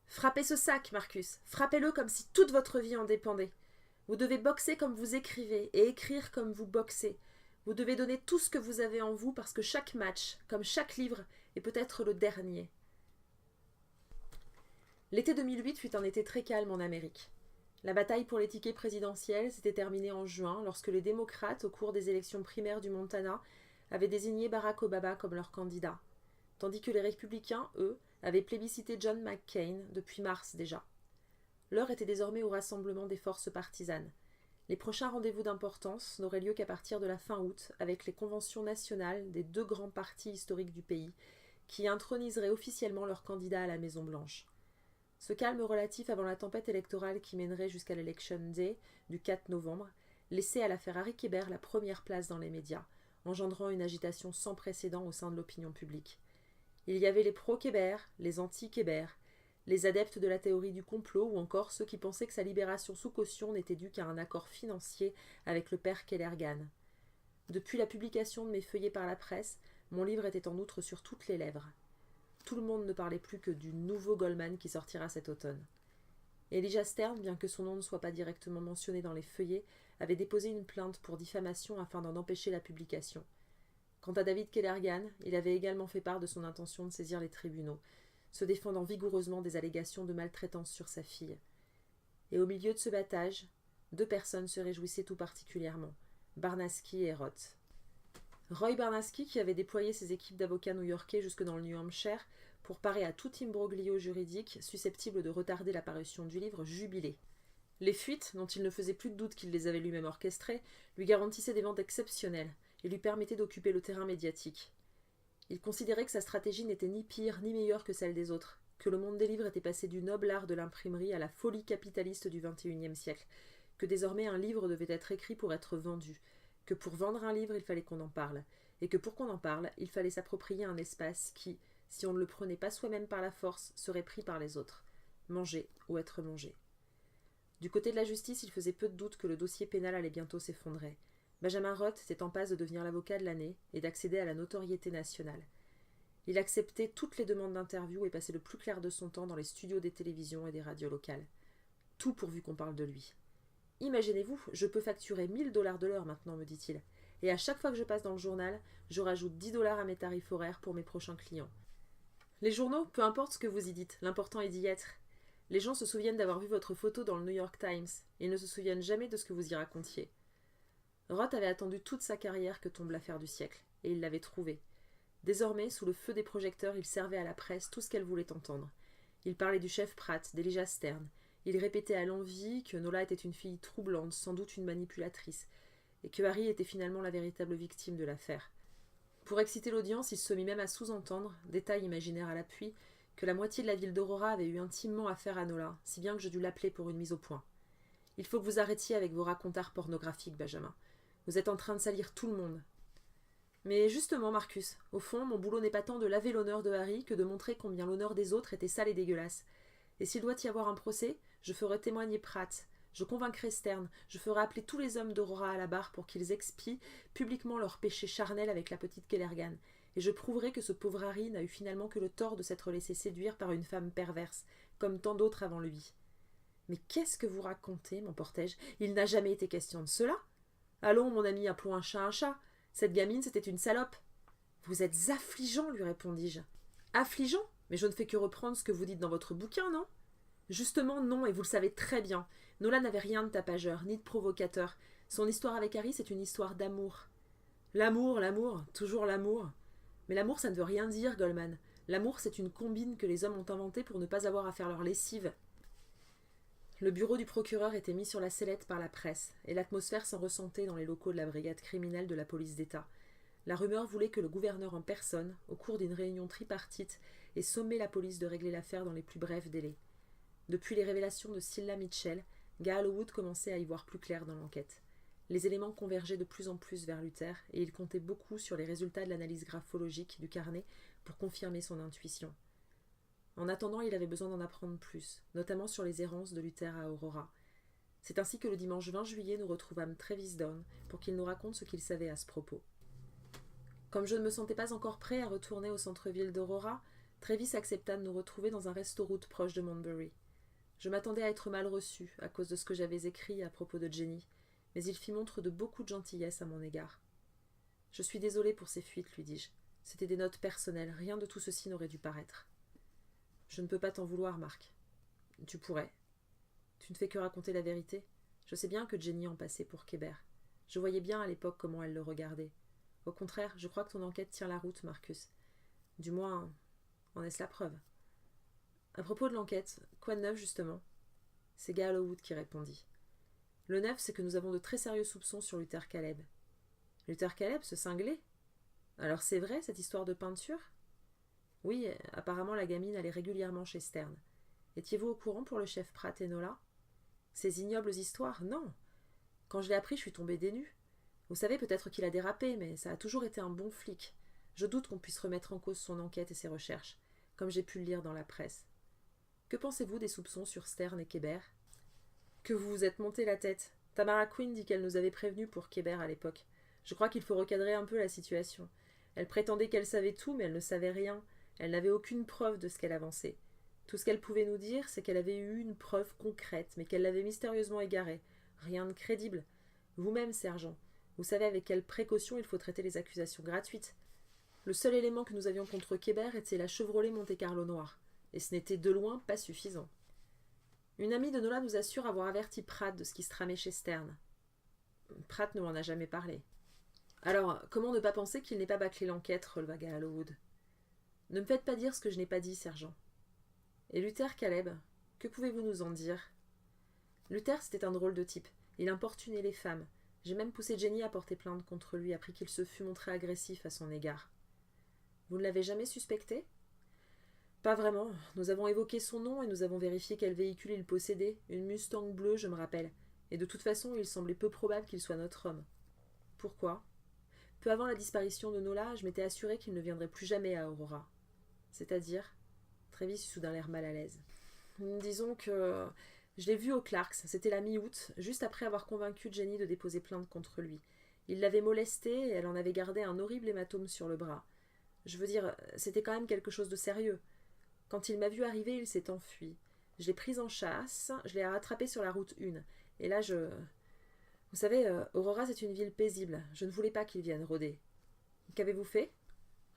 Frappez ce sac, Marcus. Frappez-le comme si toute votre vie en dépendait. Vous devez boxer comme vous écrivez et écrire comme vous boxez. Vous devez donner tout ce que vous avez en vous parce que chaque match, comme chaque livre, est peut-être le dernier. L'été 2008 fut un été très calme en Amérique. La bataille pour les tickets présidentiels s'était terminée en juin lorsque les démocrates, au cours des élections primaires du Montana, avaient désigné Barack Obama comme leur candidat, tandis que les républicains, eux, avaient plébiscité John McCain depuis mars déjà. L'heure était désormais au rassemblement des forces partisanes. Les prochains rendez-vous d'importance n'auraient lieu qu'à partir de la fin août, avec les conventions nationales des deux grands partis historiques du pays, qui introniseraient officiellement leurs candidats à la Maison-Blanche. Ce calme relatif avant la tempête électorale qui mènerait jusqu'à l'Election Day du 4 novembre laissait à l'affaire Harry Kéber la première place dans les médias, engendrant une agitation sans précédent au sein de l'opinion publique. Il y avait les pro-Kéber, les anti-Kéber, les adeptes de la théorie du complot ou encore ceux qui pensaient que sa libération sous caution n'était due qu'à un accord financier avec le père Kellergan. Depuis la publication de mes feuillets par la presse, mon livre était en outre sur toutes les lèvres. Tout le monde ne parlait plus que du nouveau Goldman qui sortira cet automne. Elijah Stern, bien que son nom ne soit pas directement mentionné dans les feuillets, avait déposé une plainte pour diffamation afin d'en empêcher la publication. Quant à David Kellergan, il avait également fait part de son intention de saisir les tribunaux, se défendant vigoureusement des allégations de maltraitance sur sa fille. Et au milieu de ce battage, deux personnes se réjouissaient tout particulièrement, Barnaski et Roth. Roy Barnaski, qui avait déployé ses équipes d'avocats new-yorkais jusque dans le New Hampshire pour parer à tout imbroglio juridique susceptible de retarder la parution du livre, jubilait. Les fuites, dont il ne faisait plus de doute qu'il les avait lui-même orchestrées, lui garantissaient des ventes exceptionnelles et lui permettaient d'occuper le terrain médiatique. Il considérait que sa stratégie n'était ni pire ni meilleure que celle des autres, que le monde des livres était passé du noble art de l'imprimerie à la folie capitaliste du XXIe siècle, que désormais un livre devait être écrit pour être vendu, que pour vendre un livre il fallait qu'on en parle, et que pour qu'on en parle, il fallait s'approprier un espace qui, si on ne le prenait pas soi-même par la force, serait pris par les autres, manger ou être mangé. Du côté de la justice, il faisait peu de doute que le dossier pénal allait bientôt s'effondrer. Benjamin Roth était en passe de devenir l'avocat de l'année et d'accéder à la notoriété nationale. Il acceptait toutes les demandes d'interview et passait le plus clair de son temps dans les studios des télévisions et des radios locales. Tout pourvu qu'on parle de lui. « Imaginez-vous, je peux facturer 1000 $ de l'heure maintenant, me dit-il. Et à chaque fois que je passe dans le journal, je rajoute 10 $ à mes tarifs horaires pour mes prochains clients. » Les journaux, peu importe ce que vous y dites, l'important est d'y être. Les gens se souviennent d'avoir vu votre photo dans le New York Times. Ils ne se souviennent jamais de ce que vous y racontiez. Roth avait attendu toute sa carrière que tombe l'affaire du siècle, et il l'avait trouvée. Désormais, sous le feu des projecteurs, il servait à la presse tout ce qu'elle voulait entendre. Il parlait du chef Pratt, d'Elijah Stern. Il répétait à l'envi que Nola était une fille troublante, sans doute une manipulatrice, et que Harry était finalement la véritable victime de l'affaire. Pour exciter l'audience, il se mit même à sous-entendre, détail imaginaire à l'appui, que la moitié de la ville d'Aurora avait eu intimement affaire à Nola, si bien que je dus l'appeler pour une mise au point. Il faut que vous arrêtiez avec vos racontards pornographiques, Benjamin. Vous êtes en train de salir tout le monde. Mais justement, Marcus, au fond, mon boulot n'est pas tant de laver l'honneur de Harry que de montrer combien l'honneur des autres était sale et dégueulasse. Et s'il doit y avoir un procès, je ferai témoigner Pratt, je convaincrai Stern, je ferai appeler tous les hommes d'Aurora à la barre pour qu'ils expient publiquement leur péché charnel avec la petite Kellergan, et je prouverai que ce pauvre Harry n'a eu finalement que le tort de s'être laissé séduire par une femme perverse, comme tant d'autres avant lui. Mais qu'est-ce que vous racontez, mon portège? Il n'a jamais été question de cela. Allons, mon ami, appelons un chat un chat. Cette gamine, c'était une salope. Vous êtes affligeant, lui répondis-je. Affligeant? Mais je ne fais que reprendre ce que vous dites dans votre bouquin, non? Justement, non, et vous le savez très bien. Nola n'avait rien de tapageur, ni de provocateur. Son histoire avec Harry, c'est une histoire d'amour. L'amour, toujours l'amour. Mais l'amour, ça ne veut rien dire, Goldman. L'amour, c'est une combine que les hommes ont inventée pour ne pas avoir à faire leur lessive. Le bureau du procureur était mis sur la sellette par la presse, et l'atmosphère s'en ressentait dans les locaux de la brigade criminelle de la police d'État. La rumeur voulait que le gouverneur en personne, au cours d'une réunion tripartite, ait sommé la police de régler l'affaire dans les plus brefs délais. Depuis les révélations de Cilla Mitchell, Gallowwood commençait à y voir plus clair dans l'enquête. Les éléments convergeaient de plus en plus vers Luther, et il comptait beaucoup sur les résultats de l'analyse graphologique du carnet pour confirmer son intuition. En attendant, il avait besoin d'en apprendre plus, notamment sur les errances de Luther à Aurora. C'est ainsi que le dimanche 20 juillet, nous retrouvâmes Travis Down pour qu'il nous raconte ce qu'il savait à ce propos. Comme je ne me sentais pas encore prêt à retourner au centre-ville d'Aurora, Travis accepta de nous retrouver dans un resto-route proche de Montbury. Je m'attendais à être mal reçu à cause de ce que j'avais écrit à propos de Jenny, mais il fit montre de beaucoup de gentillesse à mon égard. « Je suis désolé pour ces fuites, lui dis-je. C'était des notes personnelles, rien de tout ceci n'aurait dû paraître. » « Je ne peux pas t'en vouloir, Marc. »« Tu pourrais. Tu ne fais que raconter la vérité. Je sais bien que Jenny en passait pour Kébert. Je voyais bien à l'époque comment elle le regardait. Au contraire, je crois que ton enquête tient la route, Marcus. Du moins, en est-ce la preuve. À propos de l'enquête, quoi de neuf justement ? C'est Gallowwood qui répondit. Le neuf, c'est que nous avons de très sérieux soupçons sur Luther Caleb. Luther Caleb, ce cinglé ? Alors c'est vrai, cette histoire de peinture ? Oui, apparemment la gamine allait régulièrement chez Stern. Étiez-vous au courant pour le chef Pratt et Nola ? Ces ignobles histoires, non. Quand je l'ai appris, je suis tombée des nues. Vous savez, peut-être qu'il a dérapé, mais ça a toujours été un bon flic. Je doute qu'on puisse remettre en cause son enquête et ses recherches, comme j'ai pu le lire dans la presse. Que pensez-vous des soupçons sur Stern et Kébert ? Que vous vous êtes monté la tête. Tamara Quinn dit qu'elle nous avait prévenus pour Kébert à l'époque. Je crois qu'il faut recadrer un peu la situation. Elle prétendait qu'elle savait tout, mais elle ne savait rien. Elle n'avait aucune preuve de ce qu'elle avançait. Tout ce qu'elle pouvait nous dire, c'est qu'elle avait eu une preuve concrète, mais qu'elle l'avait mystérieusement égarée. Rien de crédible. Vous-même, sergent, vous savez avec quelle précaution il faut traiter les accusations gratuites. Le seul élément que nous avions contre Kébert était la Chevrolet Monte-Carlo noire, et ce n'était de loin pas suffisant. Une amie de Nola nous assure avoir averti Pratt de ce qui se tramait chez Stern. Pratt ne m'en a jamais parlé. Alors, comment ne pas penser qu'il n'ait pas bâclé l'enquête, releva Gallowwood. Ne me faites pas dire ce que je n'ai pas dit, sergent. Et Luther Caleb, que pouvez-vous nous en dire ? Luther, c'était un drôle de type. Il importunait les femmes. J'ai même poussé Jenny à porter plainte contre lui, après qu'il se fût montré agressif à son égard. Vous ne l'avez jamais suspecté ? Pas vraiment. Nous avons évoqué son nom et nous avons vérifié quel véhicule il possédait. Une Mustang bleue, je me rappelle. Et de toute façon, il semblait peu probable qu'il soit notre homme. Pourquoi ? Peu avant la disparition de Nola, je m'étais assuré qu'il ne viendrait plus jamais à Aurora. C'est-à-dire ? Travis eut soudain l'air mal à l'aise. Disons que je l'ai vu au Clarks, c'était la mi-août, juste après avoir convaincu Jenny de déposer plainte contre lui. Il l'avait molestée et elle en avait gardé un horrible hématome sur le bras. Je veux dire, c'était quand même quelque chose de sérieux. Quand il m'a vu arriver, il s'est enfui. Je l'ai pris en chasse, je l'ai rattrapé sur la route 1. Et là, Vous savez, Aurora, c'est une ville paisible. Je ne voulais pas qu'il vienne rôder. Qu'avez-vous fait ?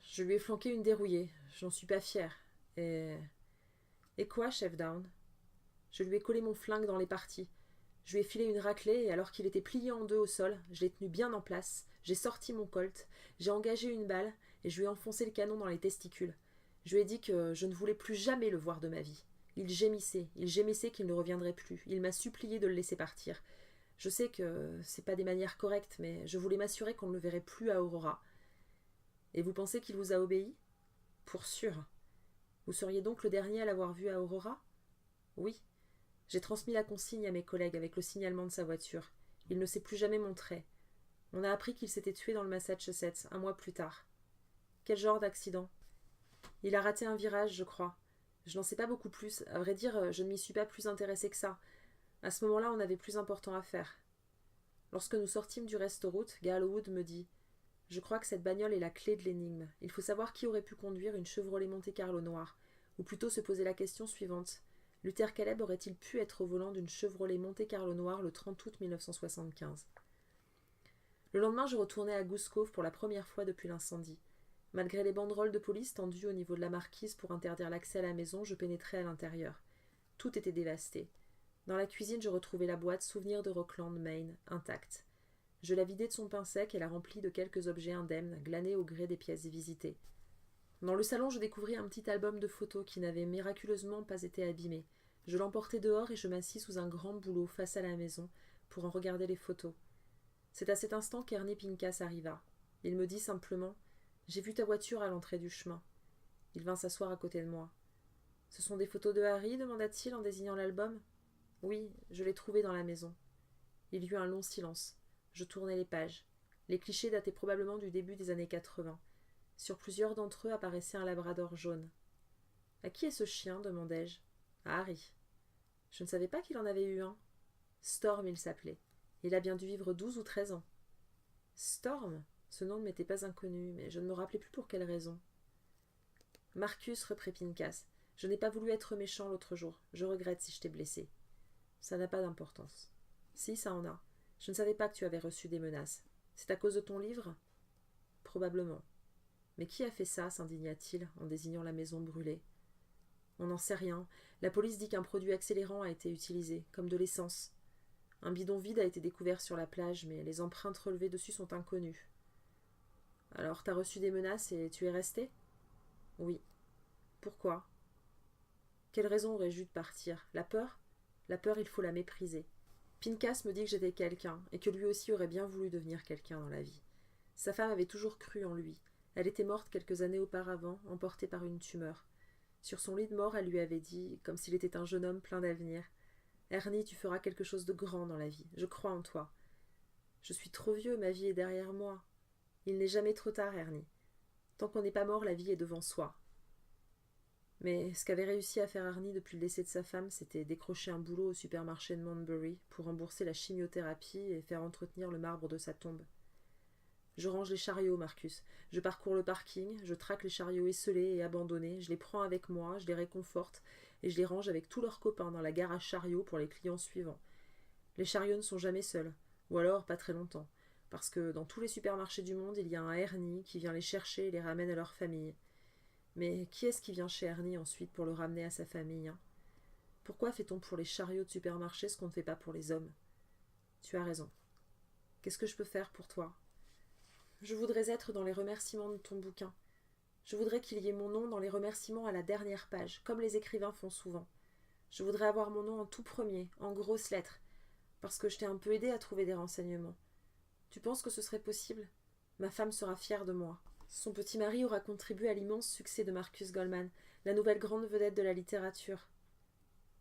Je lui ai flanqué une dérouillée. J'en suis pas fière. Et quoi, chef Down ? Je lui ai collé mon flingue dans les parties. Je lui ai filé une raclée et alors qu'il était plié en deux au sol, je l'ai tenu bien en place. J'ai sorti mon colt, j'ai engagé une balle et je lui ai enfoncé le canon dans les testicules. Je lui ai dit que je ne voulais plus jamais le voir de ma vie. Il gémissait qu'il ne reviendrait plus. Il m'a supplié de le laisser partir. Je sais que c'est pas des manières correctes, mais je voulais m'assurer qu'on ne le verrait plus à Aurora. Et vous pensez qu'il vous a obéi? Pour sûr. Vous seriez donc le dernier à l'avoir vu à Aurora? Oui. J'ai transmis la consigne à mes collègues avec le signalement de sa voiture. Il ne s'est plus jamais montré. On a appris qu'il s'était tué dans le Massachusetts, un mois plus tard. Quel genre d'accident? Il a raté un virage, je crois. Je n'en sais pas beaucoup plus. À vrai dire, je ne m'y suis pas plus intéressée que ça. À ce moment-là, on avait plus important à faire. Lorsque nous sortîmes du restaurant, Gallowwood me dit « Je crois que cette bagnole est la clé de l'énigme. Il faut savoir qui aurait pu conduire une Chevrolet Monte-Carlo noire. Ou plutôt se poser la question suivante. Luther Caleb aurait-il pu être au volant d'une Chevrolet Monte-Carlo noire le 30 août 1975 ?» Le lendemain, je retournai à Goose Cove pour la première fois depuis l'incendie. Malgré les banderoles de police tendues au niveau de la marquise pour interdire l'accès à la maison, je pénétrai à l'intérieur. Tout était dévasté. Dans la cuisine, je retrouvai la boîte Souvenir de Rockland, Maine, intacte. Je la vidai de son pain sec et la remplis de quelques objets indemnes, glanés au gré des pièces visitées. Dans le salon, je découvris un petit album de photos qui n'avait miraculeusement pas été abîmé. Je l'emportai dehors et je m'assis sous un grand bouleau face à la maison pour en regarder les photos. C'est à cet instant qu'Ernie Pincas arriva. Il me dit simplement « J'ai vu ta voiture à l'entrée du chemin. » Il vint s'asseoir à côté de moi. « Ce sont des photos de Harry ?» demanda-t-il en désignant l'album. « Oui, je l'ai trouvé dans la maison. » Il y eut un long silence. Je tournai les pages. Les clichés dataient probablement du début des années 80. Sur plusieurs d'entre eux apparaissait un labrador jaune. « À qui est ce chien ?» demandai-je. « À Harry. » Je ne savais pas qu'il en avait eu un. Storm, il s'appelait. Il a bien dû vivre 12 ou 13 ans. Storm? Ce nom ne m'était pas inconnu, mais je ne me rappelais plus pour quelle raison. Marcus, reprit Pincas, je n'ai pas voulu être méchant l'autre jour. Je regrette si je t'ai blessé. Ça n'a pas d'importance. Si, ça en a. Je ne savais pas que tu avais reçu des menaces. C'est à cause de ton livre? Probablement. Mais qui a fait ça? S'indigna-t-il en désignant la maison brûlée. On n'en sait rien. La police dit qu'un produit accélérant a été utilisé, comme de l'essence. Un bidon vide a été découvert sur la plage, mais les empreintes relevées dessus sont inconnues. Alors t'as reçu des menaces et tu es resté? Oui. Pourquoi? Quelle raison aurais-je eu de partir? La peur? La peur, il faut la mépriser. Pincas me dit que j'étais quelqu'un, et que lui aussi aurait bien voulu devenir quelqu'un dans la vie. Sa femme avait toujours cru en lui. Elle était morte quelques années auparavant, emportée par une tumeur. Sur son lit de mort, elle lui avait dit, comme s'il était un jeune homme plein d'avenir, « Ernie, tu feras quelque chose de grand dans la vie. Je crois en toi. » Je suis trop vieux, ma vie est derrière moi. Il n'est jamais trop tard, Ernie. Tant qu'on n'est pas mort, la vie est devant soi. Mais ce qu'avait réussi à faire Ernie depuis le décès de sa femme, c'était décrocher un boulot au supermarché de Montbury pour rembourser la chimiothérapie et faire entretenir le marbre de sa tombe. Je range les chariots, Marcus. Je parcours le parking, je traque les chariots esselés et abandonnés, je les prends avec moi, je les réconforte, et je les range avec tous leurs copains dans la gare à chariots pour les clients suivants. Les chariots ne sont jamais seuls, ou alors pas très longtemps, parce que dans tous les supermarchés du monde, il y a un Ernie qui vient les chercher et les ramène à leur famille. Mais qui est-ce qui vient chez Ernie ensuite pour le ramener à sa famille, hein? Pourquoi fait-on pour les chariots de supermarché ce qu'on ne fait pas pour les hommes? Tu as raison. Qu'est-ce que je peux faire pour toi? Je voudrais être dans les remerciements de ton bouquin. Je voudrais qu'il y ait mon nom dans les remerciements à la dernière page, comme les écrivains font souvent. Je voudrais avoir mon nom en tout premier, en grosses lettres, parce que je t'ai un peu aidé à trouver des renseignements. Tu penses que ce serait possible? Ma femme sera fière de moi. Son petit mari aura contribué à l'immense succès de Marcus Goldman, la nouvelle grande vedette de la littérature.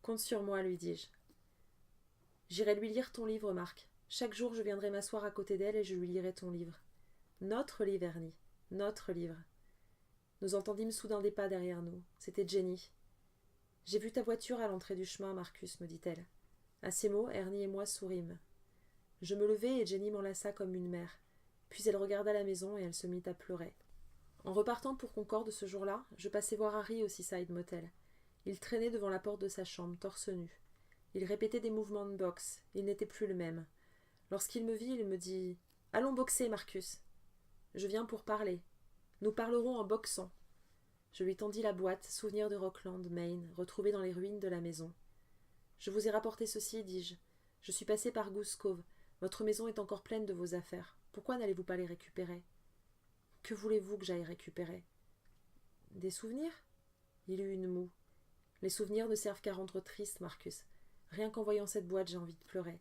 Compte sur moi, lui dis-je. J'irai lui lire ton livre, Marc. Chaque jour, je viendrai m'asseoir à côté d'elle et je lui lirai ton livre. Notre livre, Ernie. Notre livre. Nous entendîmes soudain des pas derrière nous. C'était Jenny. J'ai vu ta voiture à l'entrée du chemin, Marcus, me dit-elle. À ces mots, Ernie et moi sourîmes. Je me levai et Jenny m'enlaça comme une mère. Puis elle regarda la maison et elle se mit à pleurer. En repartant pour Concorde ce jour-là, je passai voir Harry au Seaside Motel. Il traînait devant la porte de sa chambre, torse nu. Il répétait des mouvements de boxe. Il n'était plus le même. Lorsqu'il me vit, il me dit « Allons boxer, Marcus !» « Je viens pour parler. Nous parlerons en boxant. » Je lui tendis la boîte, souvenir de Rockland, Maine, retrouvée dans les ruines de la maison. « Je vous ai rapporté ceci, dis-je. Je suis passé par Goose Cove. Votre maison est encore pleine de vos affaires. Pourquoi n'allez-vous pas les récupérer? » « Que voulez-vous que j'aille récupérer? » « Des souvenirs ?» Il eut une moue. Les souvenirs ne servent qu'à rendre triste, Marcus. Rien qu'en voyant cette boîte, j'ai envie de pleurer.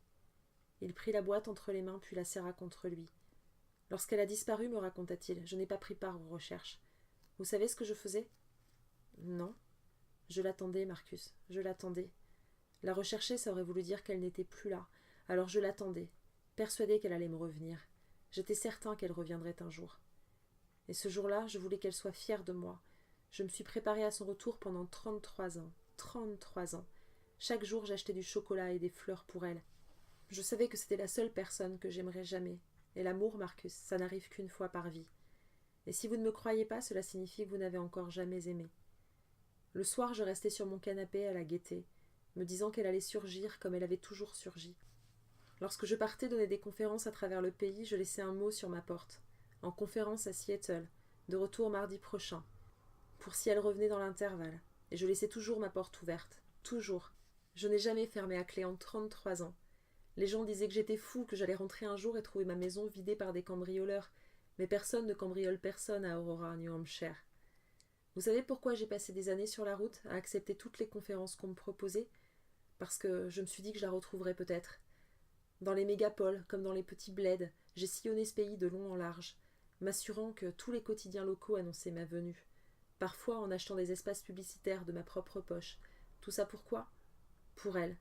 Il prit la boîte entre les mains, puis la serra contre lui. Lorsqu'elle a disparu, me raconta-t-il, je n'ai pas pris part aux recherches. Vous savez ce que je faisais? Non. Je l'attendais, Marcus, je l'attendais. La rechercher, ça aurait voulu dire qu'elle n'était plus là. Alors je l'attendais, persuadée qu'elle allait me revenir. J'étais certain qu'elle reviendrait un jour. Et ce jour-là, je voulais qu'elle soit fière de moi. Je me suis préparée à son retour pendant 33 ans. 33 ans. Chaque jour, j'achetais du chocolat et des fleurs pour elle. Je savais que c'était la seule personne que j'aimerais jamais. Et l'amour, Marcus, ça n'arrive qu'une fois par vie. Et si vous ne me croyez pas, cela signifie que vous n'avez encore jamais aimé. Le soir, je restais sur mon canapé à la gaieté, me disant qu'elle allait surgir comme elle avait toujours surgi. Lorsque je partais donner des conférences à travers le pays, je laissais un mot sur ma porte. En conférence à Seattle, de retour mardi prochain, pour si elle revenait dans l'intervalle. Et je laissais toujours ma porte ouverte. Toujours. Je n'ai jamais fermé à clé en 33 ans. Les gens disaient que j'étais fou, que j'allais rentrer un jour et trouver ma maison vidée par des cambrioleurs. Mais personne ne cambriole personne à Aurora, New Hampshire. Vous savez pourquoi j'ai passé des années sur la route à accepter toutes les conférences qu'on me proposait? Parce que je me suis dit que je la retrouverais peut-être. Dans les mégapoles, comme dans les petits bleds, j'ai sillonné ce pays de long en large, m'assurant que tous les quotidiens locaux annonçaient ma venue. Parfois en achetant des espaces publicitaires de ma propre poche. Tout ça pourquoi? Pour elle.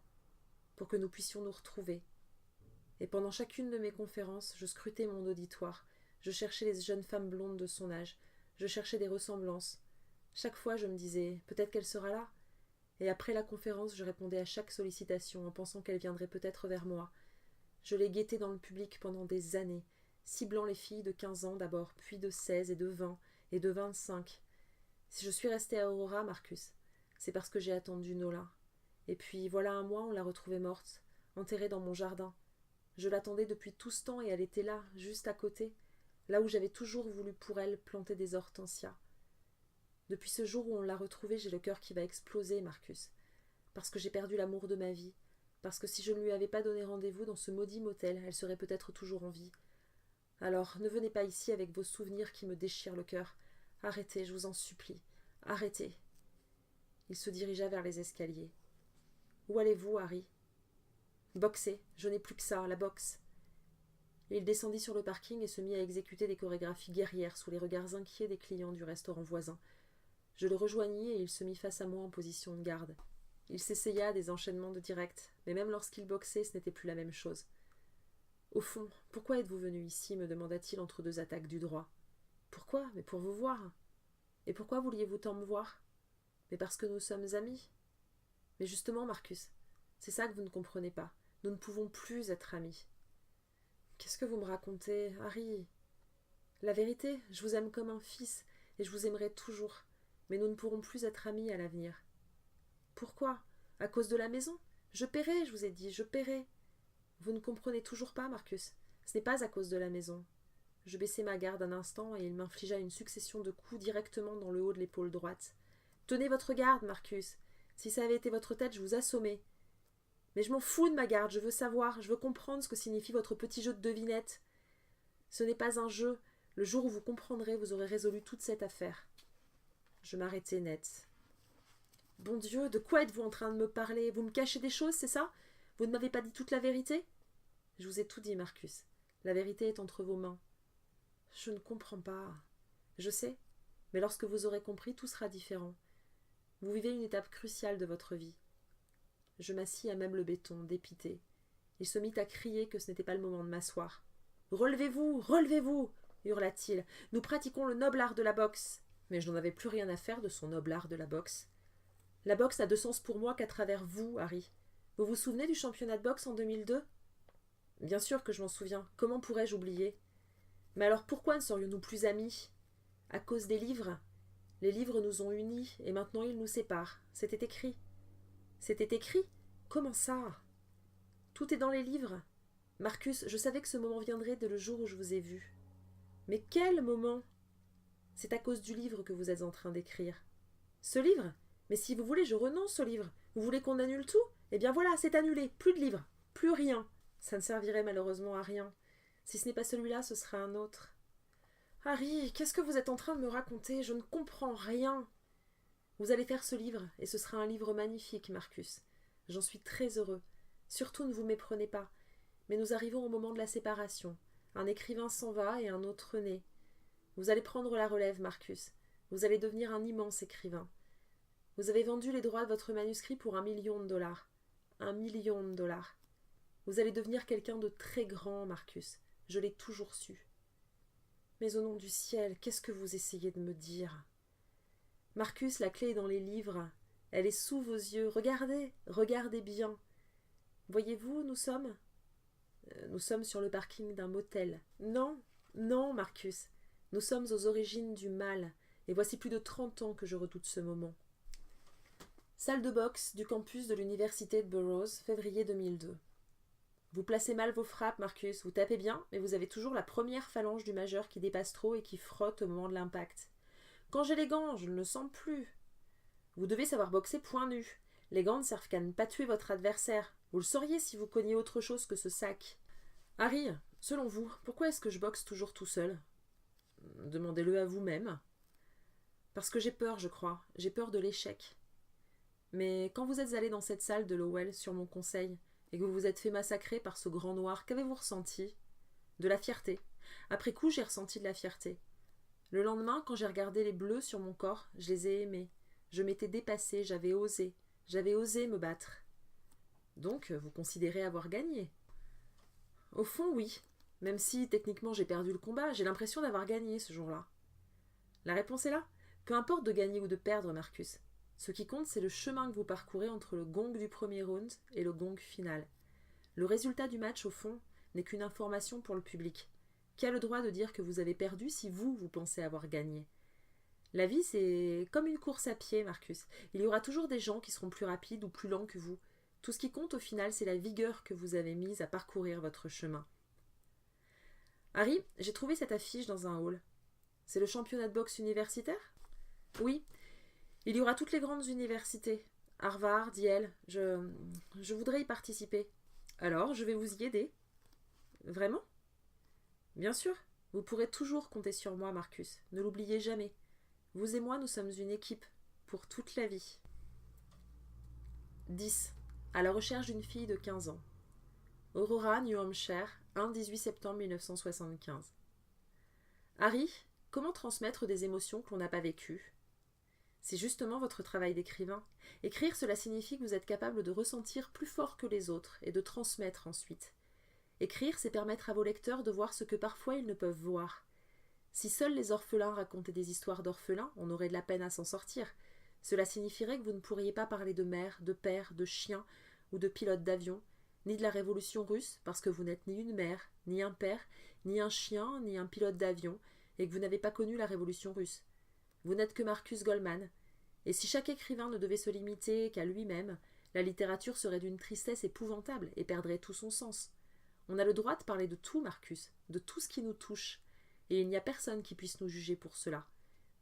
Pour que nous puissions nous retrouver. Et pendant chacune de mes conférences, je scrutais mon auditoire. Je cherchais les jeunes femmes blondes de son âge. Je cherchais des ressemblances. Chaque fois, je me disais, peut-être qu'elle sera là. Et après la conférence, je répondais à chaque sollicitation en pensant qu'elle viendrait peut-être vers moi. Je l'ai guettée dans le public pendant des années, ciblant les filles de 15 ans d'abord, puis de 16 et de 20 et de 25. Si je suis restée à Aurora, Marcus, c'est parce que j'ai attendu Nola. Et puis, voilà un mois, on l'a retrouvée morte, enterrée dans mon jardin. Je l'attendais depuis tout ce temps et elle était là, juste à côté, là où j'avais toujours voulu pour elle planter des hortensias. Depuis ce jour où on l'a retrouvée, j'ai le cœur qui va exploser, Marcus. Parce que j'ai perdu l'amour de ma vie. Parce que si je ne lui avais pas donné rendez-vous dans ce maudit motel, elle serait peut-être toujours en vie. Alors, ne venez pas ici avec vos souvenirs qui me déchirent le cœur. Arrêtez, je vous en supplie. Arrêtez. Il se dirigea vers les escaliers. Où allez-vous, Harry? Boxer. Je n'ai plus que ça, la boxe. Il descendit sur le parking et se mit à exécuter des chorégraphies guerrières sous les regards inquiets des clients du restaurant voisin. Je le rejoignis et il se mit face à moi en position de garde. Il s'essaya à des enchaînements de directs, mais même lorsqu'il boxait, ce n'était plus la même chose. Au fond, pourquoi êtes-vous venu ici? Me demanda-t-il entre deux attaques du droit. Pourquoi? Mais pour vous voir. Et pourquoi vouliez-vous tant me voir? Mais parce que nous sommes amis. Mais justement, Marcus, c'est ça que vous ne comprenez pas. Nous ne pouvons plus être amis. Qu'est-ce que vous me racontez, Harry? La vérité, je vous aime comme un fils, et je vous aimerai toujours. Mais nous ne pourrons plus être amis à l'avenir. Pourquoi? À cause de la maison? Je paierai, je vous ai dit, je paierai. Vous ne comprenez toujours pas, Marcus. Ce n'est pas à cause de la maison. Je baissai ma garde un instant et il m'infligea une succession de coups directement dans le haut de l'épaule droite. Tenez votre garde, Marcus. Si ça avait été votre tête, je vous assommais. Mais je m'en fous de ma garde, je veux savoir, je veux comprendre ce que signifie votre petit jeu de devinette. Ce n'est pas un jeu. Le jour où vous comprendrez, vous aurez résolu toute cette affaire. Je m'arrêtai net. Bon Dieu, de quoi êtes-vous en train de me parler? Vous me cachez des choses, c'est ça? Vous ne m'avez pas dit toute la vérité? Je vous ai tout dit, Marcus. La vérité est entre vos mains. Je ne comprends pas. Je sais, mais lorsque vous aurez compris, tout sera différent. Vous vivez une étape cruciale de votre vie. Je m'assis à même le béton, dépité. Il se mit à crier que ce n'était pas le moment de m'asseoir. « Relevez-vous, relevez-vous » hurla-t-il. « Nous pratiquons le noble art de la boxe. » Mais je n'en avais plus rien à faire de son noble art de la boxe. La boxe n'a de sens pour moi qu'à travers vous, Harry. Vous vous souvenez du championnat de boxe en 2002? Bien sûr que je m'en souviens. Comment pourrais-je oublier? Mais alors pourquoi ne serions-nous plus amis? À cause des livres. Les livres nous ont unis et maintenant ils nous séparent. C'était écrit. C'était écrit? Comment ça? Tout est dans les livres. Marcus, je savais que ce moment viendrait dès le jour où je vous ai vu. Mais quel moment? C'est à cause du livre que vous êtes en train d'écrire. Ce livre? Mais si vous voulez, je renonce au livre. Vous voulez qu'on annule tout? Eh bien voilà, c'est annulé. Plus de livres. Plus rien. Ça ne servirait malheureusement à rien. Si ce n'est pas celui-là, ce sera un autre. Harry, qu'est-ce que vous êtes en train de me raconter? Je ne comprends rien. Vous allez faire ce livre, et ce sera un livre magnifique, Marcus. J'en suis très heureux. Surtout ne vous méprenez pas. Mais nous arrivons au moment de la séparation. Un écrivain s'en va et un autre naît. Vous allez prendre la relève, Marcus. Vous allez devenir un immense écrivain. Vous avez vendu les droits de votre manuscrit pour $1 million. $1 million. Vous allez devenir quelqu'un de très grand, Marcus. Je l'ai toujours su. Mais au nom du ciel, qu'est-ce que vous essayez de me dire? Marcus, la clé est dans les livres. Elle est sous vos yeux. Regardez, regardez bien. Voyez-vous, nous sommes sur le parking d'un motel. Non, non, Marcus. Nous sommes aux origines du mal, et voici plus de 30 ans que je redoute ce moment. Salle de boxe du campus de l'université de Burroughs, février 2002. Vous placez mal vos frappes, Marcus. Vous tapez bien, mais vous avez toujours la première phalange du majeur qui dépasse trop et qui frotte au moment de l'impact. Quand j'ai les gants, je ne le sens plus. Vous devez savoir boxer point nu. Les gants ne servent qu'à ne pas tuer votre adversaire. Vous le sauriez si vous cogniez autre chose que ce sac. Harry, selon vous, pourquoi est-ce que je boxe toujours tout seul? Demandez-le à vous-même. Parce que j'ai peur, je crois. J'ai peur de l'échec. Mais quand vous êtes allé dans cette salle de Lowell sur mon conseil, et que vous vous êtes fait massacrer par ce grand noir, qu'avez-vous ressenti? De la fierté. Après coup, j'ai ressenti de la fierté. Le lendemain, quand j'ai regardé les bleus sur mon corps, je les ai aimés. Je m'étais dépassée, j'avais osé me battre. Donc, vous considérez avoir gagné? Au fond, oui. Même si, techniquement, j'ai perdu le combat, j'ai l'impression d'avoir gagné ce jour-là. La réponse est là. Peu importe de gagner ou de perdre, Marcus. Ce qui compte, c'est le chemin que vous parcourez entre le gong du premier round et le gong final. Le résultat du match, au fond, n'est qu'une information pour le public. Qui a le droit de dire que vous avez perdu si vous pensez avoir gagné? La vie, c'est comme une course à pied, Marcus. Il y aura toujours des gens qui seront plus rapides ou plus lents que vous. Tout ce qui compte au final, c'est la vigueur que vous avez mise à parcourir votre chemin. Harry, j'ai trouvé cette affiche dans un hall. C'est le championnat de boxe universitaire? Oui. Il y aura toutes les grandes universités. Harvard, Yale. Je voudrais y participer. Alors, je vais vous y aider. Vraiment? Bien sûr. Vous pourrez toujours compter sur moi, Marcus. Ne l'oubliez jamais. Vous et moi, nous sommes une équipe. Pour toute la vie. 10. À la recherche d'une fille de 15 ans. Aurora, New Hampshire, 18 septembre 1975. Harry, comment transmettre des émotions que l'on n'a pas vécues? C'est justement votre travail d'écrivain. Écrire, cela signifie que vous êtes capable de ressentir plus fort que les autres et de transmettre ensuite. Écrire, c'est permettre à vos lecteurs de voir ce que parfois ils ne peuvent voir. Si seuls les orphelins racontaient des histoires d'orphelins, on aurait de la peine à s'en sortir. Cela signifierait que vous ne pourriez pas parler de mère, de père, de chien ou de pilote d'avion, ni de la révolution russe, parce que vous n'êtes ni une mère, ni un père, ni un chien, ni un pilote d'avion, et que vous n'avez pas connu la révolution russe. Vous n'êtes que Marcus Goldman. Et si chaque écrivain ne devait se limiter qu'à lui-même, la littérature serait d'une tristesse épouvantable et perdrait tout son sens. On a le droit de parler de tout, Marcus, de tout ce qui nous touche, et il n'y a personne qui puisse nous juger pour cela.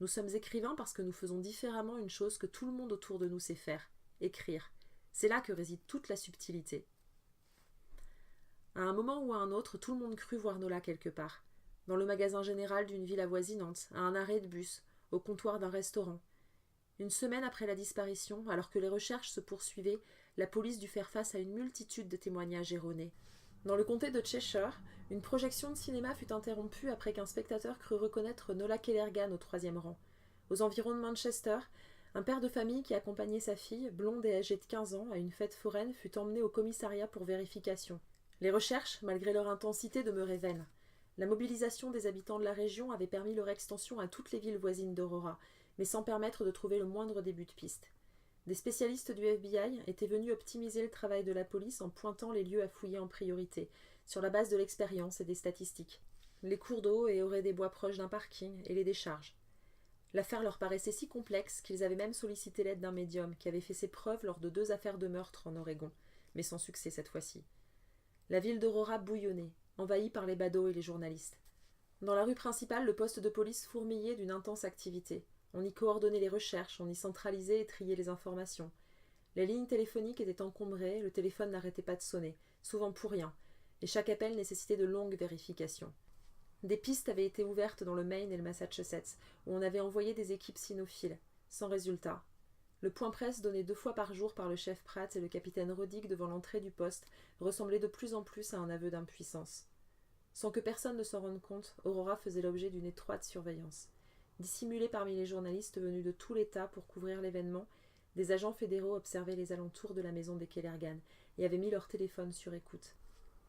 Nous sommes écrivains parce que nous faisons différemment une chose que tout le monde autour de nous sait faire, écrire. C'est là que réside toute la subtilité. À un moment ou à un autre, tout le monde crut voir Nola quelque part. Dans le magasin général d'une ville avoisinante, à un arrêt de bus, au comptoir d'un restaurant. Une semaine après la disparition, alors que les recherches se poursuivaient, la police dut faire face à une multitude de témoignages erronés. Dans le comté de Cheshire, une projection de cinéma fut interrompue après qu'un spectateur crut reconnaître Nola Kellergan au 3e rang. Aux environs de Manchester, un père de famille qui accompagnait sa fille, blonde et âgée de 15 ans, à une fête foraine fut emmené au commissariat pour vérification. Les recherches, malgré leur intensité, demeuraient vaines. La mobilisation des habitants de la région avait permis leur extension à toutes les villes voisines d'Aurora, mais sans permettre de trouver le moindre début de piste. Des spécialistes du FBI étaient venus optimiser le travail de la police en pointant les lieux à fouiller en priorité, sur la base de l'expérience et des statistiques. Les cours d'eau et auraient des bois proches d'un parking et les décharges. L'affaire leur paraissait si complexe qu'ils avaient même sollicité l'aide d'un médium qui avait fait ses preuves lors de 2 affaires de meurtre en Oregon, mais sans succès cette fois-ci. La ville d'Aurora bouillonnait, envahie par les badauds et les journalistes. Dans la rue principale, le poste de police fourmillait d'une intense activité. On y coordonnait les recherches, on y centralisait et triait les informations. Les lignes téléphoniques étaient encombrées, le téléphone n'arrêtait pas de sonner, souvent pour rien, et chaque appel nécessitait de longues vérifications. Des pistes avaient été ouvertes dans le Maine et le Massachusetts, où on avait envoyé des équipes cynophiles, sans résultat. Le point-presse donné 2 fois par jour par le chef Pratt et le capitaine Roddick devant l'entrée du poste ressemblait de plus en plus à un aveu d'impuissance. Sans que personne ne s'en rende compte, Aurora faisait l'objet d'une étroite surveillance. Dissimulée parmi les journalistes venus de tout l'État pour couvrir l'événement, des agents fédéraux observaient les alentours de la maison des Kellergan et avaient mis leur téléphone sur écoute.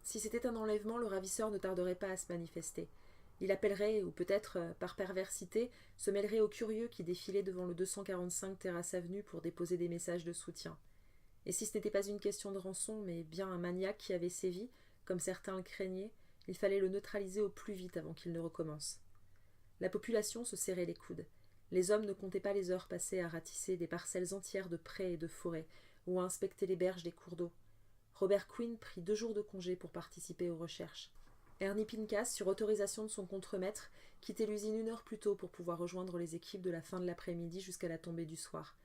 Si c'était un enlèvement, le ravisseur ne tarderait pas à se manifester. Il appellerait, ou peut-être, par perversité, se mêlerait aux curieux qui défilaient devant le 245 Terrasse Avenue pour déposer des messages de soutien. Et si ce n'était pas une question de rançon, mais bien un maniaque qui avait sévi, comme certains le craignaient, il fallait le neutraliser au plus vite avant qu'il ne recommence. La population se serrait les coudes. Les hommes ne comptaient pas les heures passées à ratisser des parcelles entières de prés et de forêts, ou à inspecter les berges des cours d'eau. Robert Quinn prit 2 jours de congé pour participer aux recherches. Ernie Pincas, sur autorisation de son contremaître, quittait l'usine 1 heure plus tôt pour pouvoir rejoindre les équipes de la fin de l'après-midi jusqu'à la tombée du soir.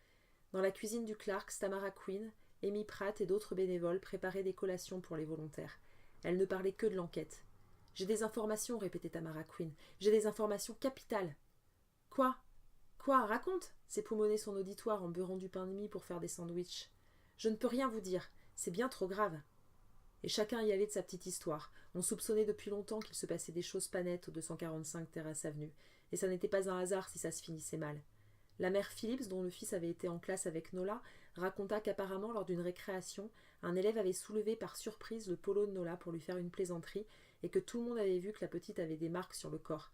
Dans la cuisine du Clarks, Tamara Quinn, Amy Pratt et d'autres bénévoles préparaient des collations pour les volontaires. Elle ne parlait que de l'enquête. « J'ai des informations, répétait Tamara Quinn. J'ai des informations capitales. Quoi ? Quoi ? Raconte, s'époumonnait son auditoire en beurrant du pain de mie pour faire des sandwichs. Je ne peux rien vous dire. C'est bien trop grave. Et chacun y allait de sa petite histoire. On soupçonnait depuis longtemps qu'il se passait des choses pas nettes au 245 Terrace Avenue, et ça n'était pas un hasard si ça se finissait mal. La mère Phillips, dont le fils avait été en classe avec Nola, raconta qu'apparemment, lors d'une récréation, un élève avait soulevé par surprise le polo de Nola pour lui faire une plaisanterie, et que tout le monde avait vu que la petite avait des marques sur le corps.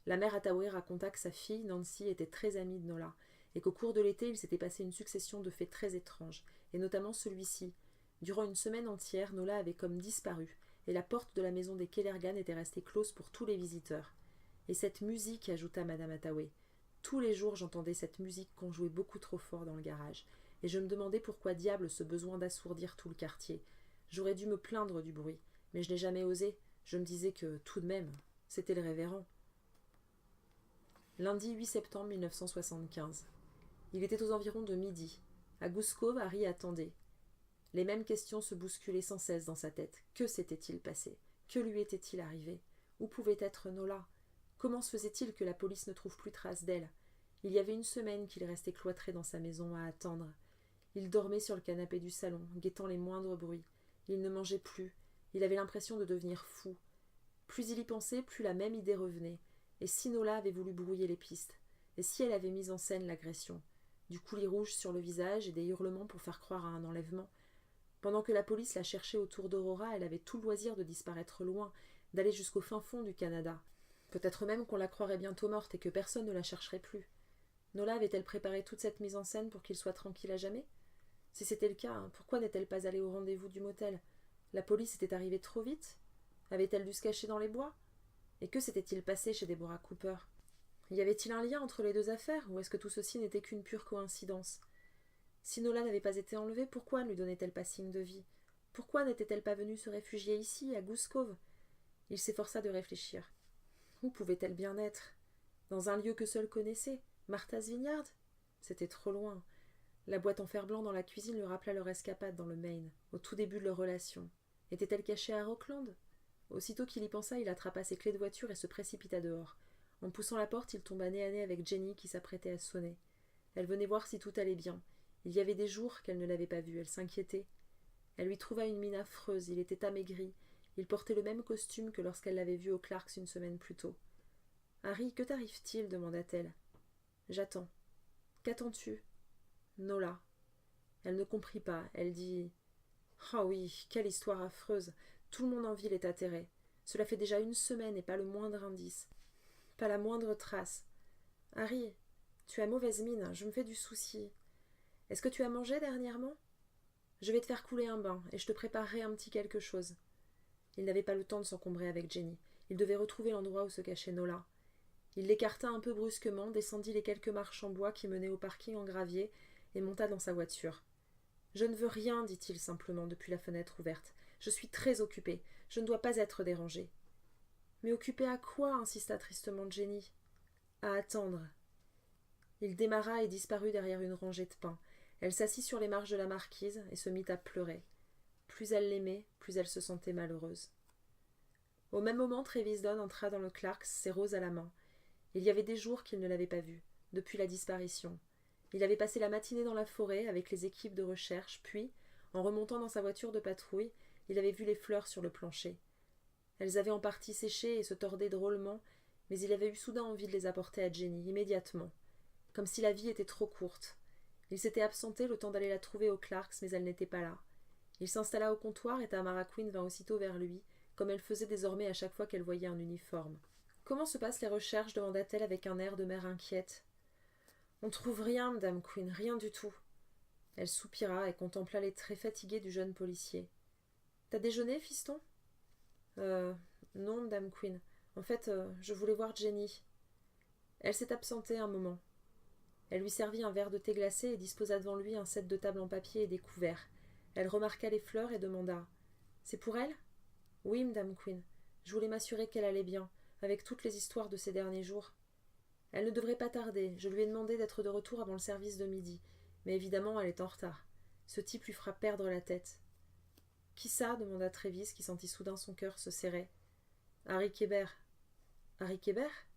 La mère Hathaway raconta que sa fille, Nancy, était très amie de Nola, et qu'au cours de l'été, il s'était passé une succession de faits très étranges, et notamment celui-ci. Durant une semaine entière, Nola avait comme disparu, et la porte de la maison des Kellergan était restée close pour tous les visiteurs. Et cette musique, ajouta madame Hathaway. Tous les jours j'entendais cette musique qu'on jouait beaucoup trop fort dans le garage, et je me demandais pourquoi diable ce besoin d'assourdir tout le quartier. J'aurais dû me plaindre du bruit, mais je n'ai jamais osé. Je me disais que, tout de même, c'était le révérend. Lundi 8 septembre 1975. Il était aux environs de midi. À Goose Cove, Harry attendait. Les mêmes questions se bousculaient sans cesse dans sa tête. Que s'était-il passé ? Que lui était-il arrivé ? Où pouvait être Nola ? Comment se faisait-il que la police ne trouve plus trace d'elle ? Il y avait une semaine qu'il restait cloîtré dans sa maison à attendre. Il dormait sur le canapé du salon, guettant les moindres bruits. Il ne mangeait plus. Il avait l'impression de devenir fou. Plus il y pensait, plus la même idée revenait. Et si Nola avait voulu brouiller les pistes ? Et si elle avait mis en scène l'agression ? Du coulis rouge sur le visage et des hurlements pour faire croire à un enlèvement. Pendant que la police la cherchait autour d'Aurora, elle avait tout le loisir de disparaître loin, d'aller jusqu'au fin fond du Canada. Peut-être même qu'on la croirait bientôt morte et que personne ne la chercherait plus. Nola avait-elle préparé toute cette mise en scène pour qu'il soit tranquille à jamais ? Si c'était le cas, pourquoi n'est-elle pas allée au rendez-vous du motel ? La police était arrivée trop vite ? Avait-elle dû se cacher dans les bois ? Et que s'était-il passé chez Deborah Cooper ? Y avait-il un lien entre les deux affaires, ou est-ce que tout ceci n'était qu'une pure coïncidence ? Si Nola n'avait pas été enlevée, pourquoi ne lui donnait-elle pas signe de vie ? Pourquoi n'était-elle pas venue se réfugier ici, à Goose Cove ? Il s'efforça de réfléchir. Où pouvait-elle bien être ? Dans un lieu que seul connaissait, Martha's Vineyard ? C'était trop loin. La boîte en fer blanc dans la cuisine lui rappela leur escapade dans le Maine, au tout début de leur relation. Était-elle cachée à Rockland ? Aussitôt qu'il y pensa, il attrapa ses clés de voiture et se précipita dehors. En poussant la porte, il tomba nez à nez avec Jenny qui s'apprêtait à sonner. Elle venait voir si tout allait bien. Il y avait des jours qu'elle ne l'avait pas vu, elle s'inquiétait. Elle lui trouva une mine affreuse, il était amaigri. Il portait le même costume que lorsqu'elle l'avait vu au Clarks une semaine plus tôt. « Harry, que t'arrive-t-il » demanda-t-elle. « J'attends. »« Qu'attends-tu » ?»« Nola. » Elle ne comprit pas. Elle dit « Ah oui, quelle histoire affreuse. Tout le monde en ville est atterré. Cela fait déjà une semaine et pas le moindre indice. Pas la moindre trace. Harry, tu as mauvaise mine, je me fais du souci. Est-ce que tu as mangé dernièrement ? Je vais te faire couler un bain et je te préparerai un petit quelque chose. » Il n'avait pas le temps de s'encombrer avec Jenny. Il devait retrouver l'endroit où se cachait Nola. Il l'écarta un peu brusquement, descendit les quelques marches en bois qui menaient au parking en gravier et monta dans sa voiture. « Je ne veux rien, dit-il simplement depuis la fenêtre ouverte. Je suis très occupé. Je ne dois pas être dérangé. »« Mais occupé à quoi ?» insista tristement Jenny. « À attendre. » Il démarra et disparut derrière une rangée de pins. Elle s'assit sur les marches de la marquise et se mit à pleurer. Plus elle l'aimait, plus elle se sentait malheureuse. Au même moment, Travis Dunn entra dans le Clarks, ses roses à la main. Il y avait des jours qu'il ne l'avait pas vue, depuis la disparition. Il avait passé la matinée dans la forêt avec les équipes de recherche, puis, en remontant dans sa voiture de patrouille, il avait vu les fleurs sur le plancher. Elles avaient en partie séché et se tordaient drôlement, mais il avait eu soudain envie de les apporter à Jenny, immédiatement, comme si la vie était trop courte. Il s'était absenté le temps d'aller la trouver au Clarks, mais elle n'était pas là. Il s'installa au comptoir et Tamara Quinn vint aussitôt vers lui, comme elle faisait désormais à chaque fois qu'elle voyait un uniforme. « Comment se passent les recherches » demanda-t-elle avec un air de mère inquiète. « On ne trouve rien, madame Quinn, rien du tout. » Elle soupira et contempla les traits fatigués du jeune policier. « T'as déjeuné, fiston ?»« Non, madame Quinn. En fait, je voulais voir Jenny. » Elle s'est absentée un moment. Elle lui servit un verre de thé glacé et disposa devant lui un set de table en papier et des couverts. Elle remarqua les fleurs et demanda « C'est pour elle ?»« Oui, madame Quinn. Je voulais m'assurer qu'elle allait bien, avec toutes les histoires de ces derniers jours. » « Elle ne devrait pas tarder. Je lui ai demandé d'être de retour avant le service de midi. Mais évidemment, elle est en retard. Ce type lui fera perdre la tête. »« Qui ça ?» demanda Travis, qui sentit soudain son cœur se serrer. « Harry Kébert. »« Harry Kébert ?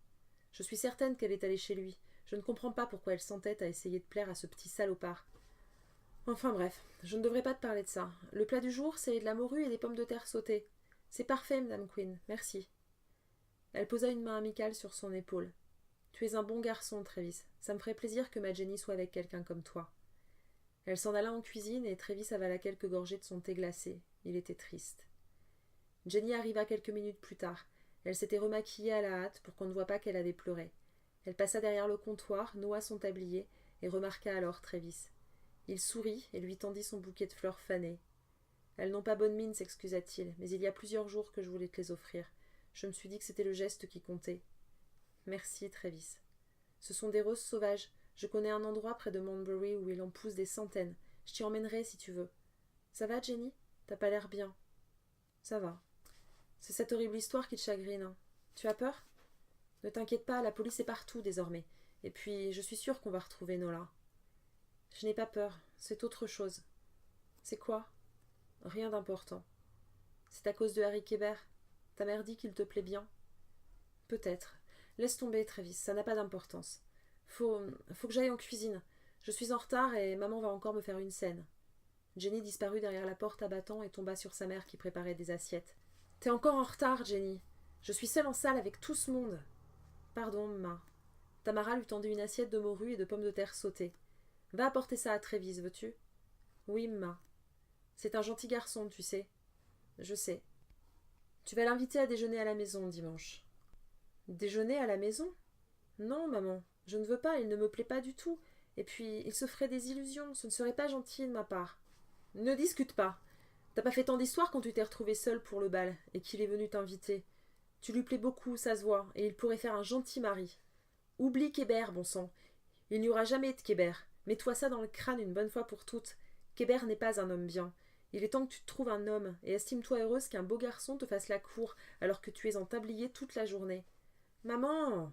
Je suis certaine qu'elle est allée chez lui. Je ne comprends pas pourquoi elle s'entête à essayer de plaire à ce petit salopard. Enfin bref, je ne devrais pas te parler de ça. Le plat du jour, c'est de la morue et des pommes de terre sautées. C'est parfait, madame Quinn. Merci. » Elle posa une main amicale sur son épaule. « Tu es un bon garçon, Travis. Ça me ferait plaisir que ma Jenny soit avec quelqu'un comme toi. » Elle s'en alla en cuisine et Travis avala quelques gorgées de son thé glacé. Il était triste. Jenny arriva quelques minutes plus tard. Elle s'était remaquillée à la hâte pour qu'on ne voie pas qu'elle avait pleuré. Elle passa derrière le comptoir, noua son tablier et remarqua alors Travis. Il sourit et lui tendit son bouquet de fleurs fanées. « Elles n'ont pas bonne mine, s'excusa-t-il, mais il y a plusieurs jours que je voulais te les offrir. Je me suis dit que c'était le geste qui comptait. » « Merci, Travis. Ce sont des roses sauvages. Je connais un endroit près de Montbury où il en pousse des centaines. Je t'y emmènerai si tu veux. Ça va, Jenny ? T'as pas l'air bien. » « Ça va. C'est cette horrible histoire qui te chagrine. Hein. Tu as peur ? Ne t'inquiète pas, la police est partout désormais. Et puis, je suis sûre qu'on va retrouver Nola. »« Je n'ai pas peur. C'est autre chose. »« C'est quoi ? » ?»« Rien d'important. »« C'est à cause de Harry Kébert. Ta mère dit qu'il te plaît bien. »« Peut-être. Laisse tomber, Travis, ça n'a pas d'importance. Faut que j'aille en cuisine. Je suis en retard et maman va encore me faire une scène. » Jenny disparut derrière la porte à battant et tomba sur sa mère qui préparait des assiettes. « T'es encore en retard, Jenny. Je suis seule en salle avec tout ce monde. »« Pardon, ma. » Tamara lui tendit une assiette de morue et de pommes de terre sautées. « Va apporter ça à Travis, veux-tu ? » ?»« Oui, ma. C'est un gentil garçon, tu sais. »« Je sais. »« Tu vas l'inviter à déjeuner à la maison dimanche. » »« Déjeuner à la maison ? Non, maman. Je ne veux pas, il ne me plaît pas du tout. Et puis, il se ferait des illusions. Ce ne serait pas gentil de ma part. »« Ne discute pas. T'as pas fait tant d'histoires quand tu t'es retrouvée seule pour le bal et qu'il est venu t'inviter. Tu lui plais beaucoup, ça se voit, et il pourrait faire un gentil mari. Oublie Kébert, bon sang. Il n'y aura jamais de Kébert. Mets-toi ça dans le crâne une bonne fois pour toutes. Kébert n'est pas un homme bien. Il est temps que tu te trouves un homme, et estime-toi heureuse qu'un beau garçon te fasse la cour alors que tu es en tablier toute la journée. Maman !»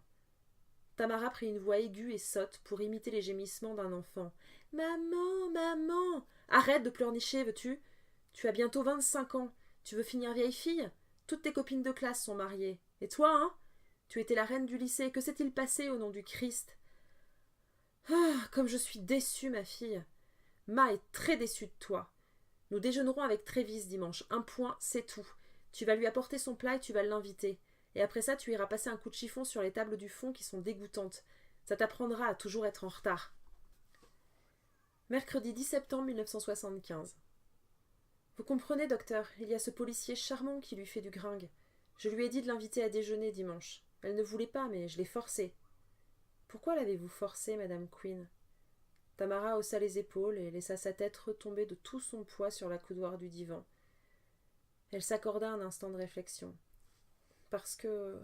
Tamara prit une voix aiguë et sotte pour imiter les gémissements d'un enfant. « Maman, maman !»« Arrête de pleurnicher, veux-tu ? Tu as bientôt 25 ans. Tu veux finir vieille fille ? Toutes tes copines de classe sont mariées. Et toi, hein ? Tu étais la reine du lycée. Que s'est-il passé au nom du Christ ? Ah, comme je suis déçue, ma fille. Ma est très déçue de toi. Nous déjeunerons avec Travis dimanche. Un point, c'est tout. Tu vas lui apporter son plat et tu vas l'inviter. Et après ça, tu iras passer un coup de chiffon sur les tables du fond qui sont dégoûtantes. Ça t'apprendra à toujours être en retard. Mercredi 10 septembre 1975. Vous comprenez, docteur, il y a ce policier charmant qui lui fait du gringue. Je lui ai dit de l'inviter à déjeuner dimanche. Elle ne voulait pas, mais je l'ai forcée. Pourquoi l'avez-vous forcée, madame Quinn ? Tamara haussa les épaules et laissa sa tête retomber de tout son poids sur la coudoir du divan. Elle s'accorda un instant de réflexion. Parce que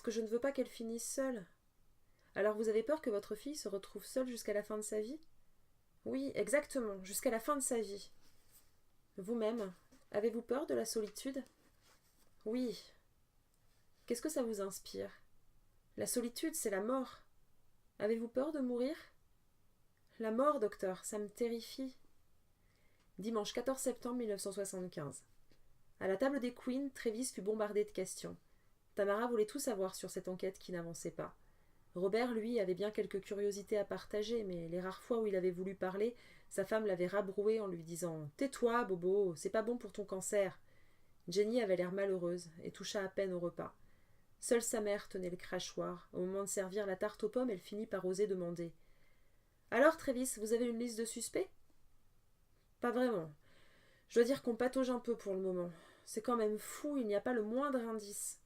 je ne veux pas qu'elle finisse seule. Alors vous avez peur que votre fille se retrouve seule jusqu'à la fin de sa vie ? Oui, exactement, jusqu'à la fin de sa vie. Vous-même, avez-vous peur de la solitude ? Oui. Qu'est-ce que ça vous inspire ? La solitude, c'est la mort. Avez-vous peur de mourir ? La mort, docteur, ça me terrifie. Dimanche 14 septembre 1975. À la table des Queen, Travis fut bombardé de questions. Tamara voulait tout savoir sur cette enquête qui n'avançait pas. Robert, lui, avait bien quelques curiosités à partager, mais les rares fois où il avait voulu parler, sa femme l'avait rabroué en lui disant « Tais-toi, Bobo, c'est pas bon pour ton cancer ». Jenny avait l'air malheureuse et toucha à peine au repas. Seule sa mère tenait le crachoir. Au moment de servir la tarte aux pommes, elle finit par oser demander « Alors, Travis, vous avez une liste de suspects ?»« Pas vraiment. Je dois dire qu'on patauge un peu pour le moment. C'est quand même fou, il n'y a pas le moindre indice. »«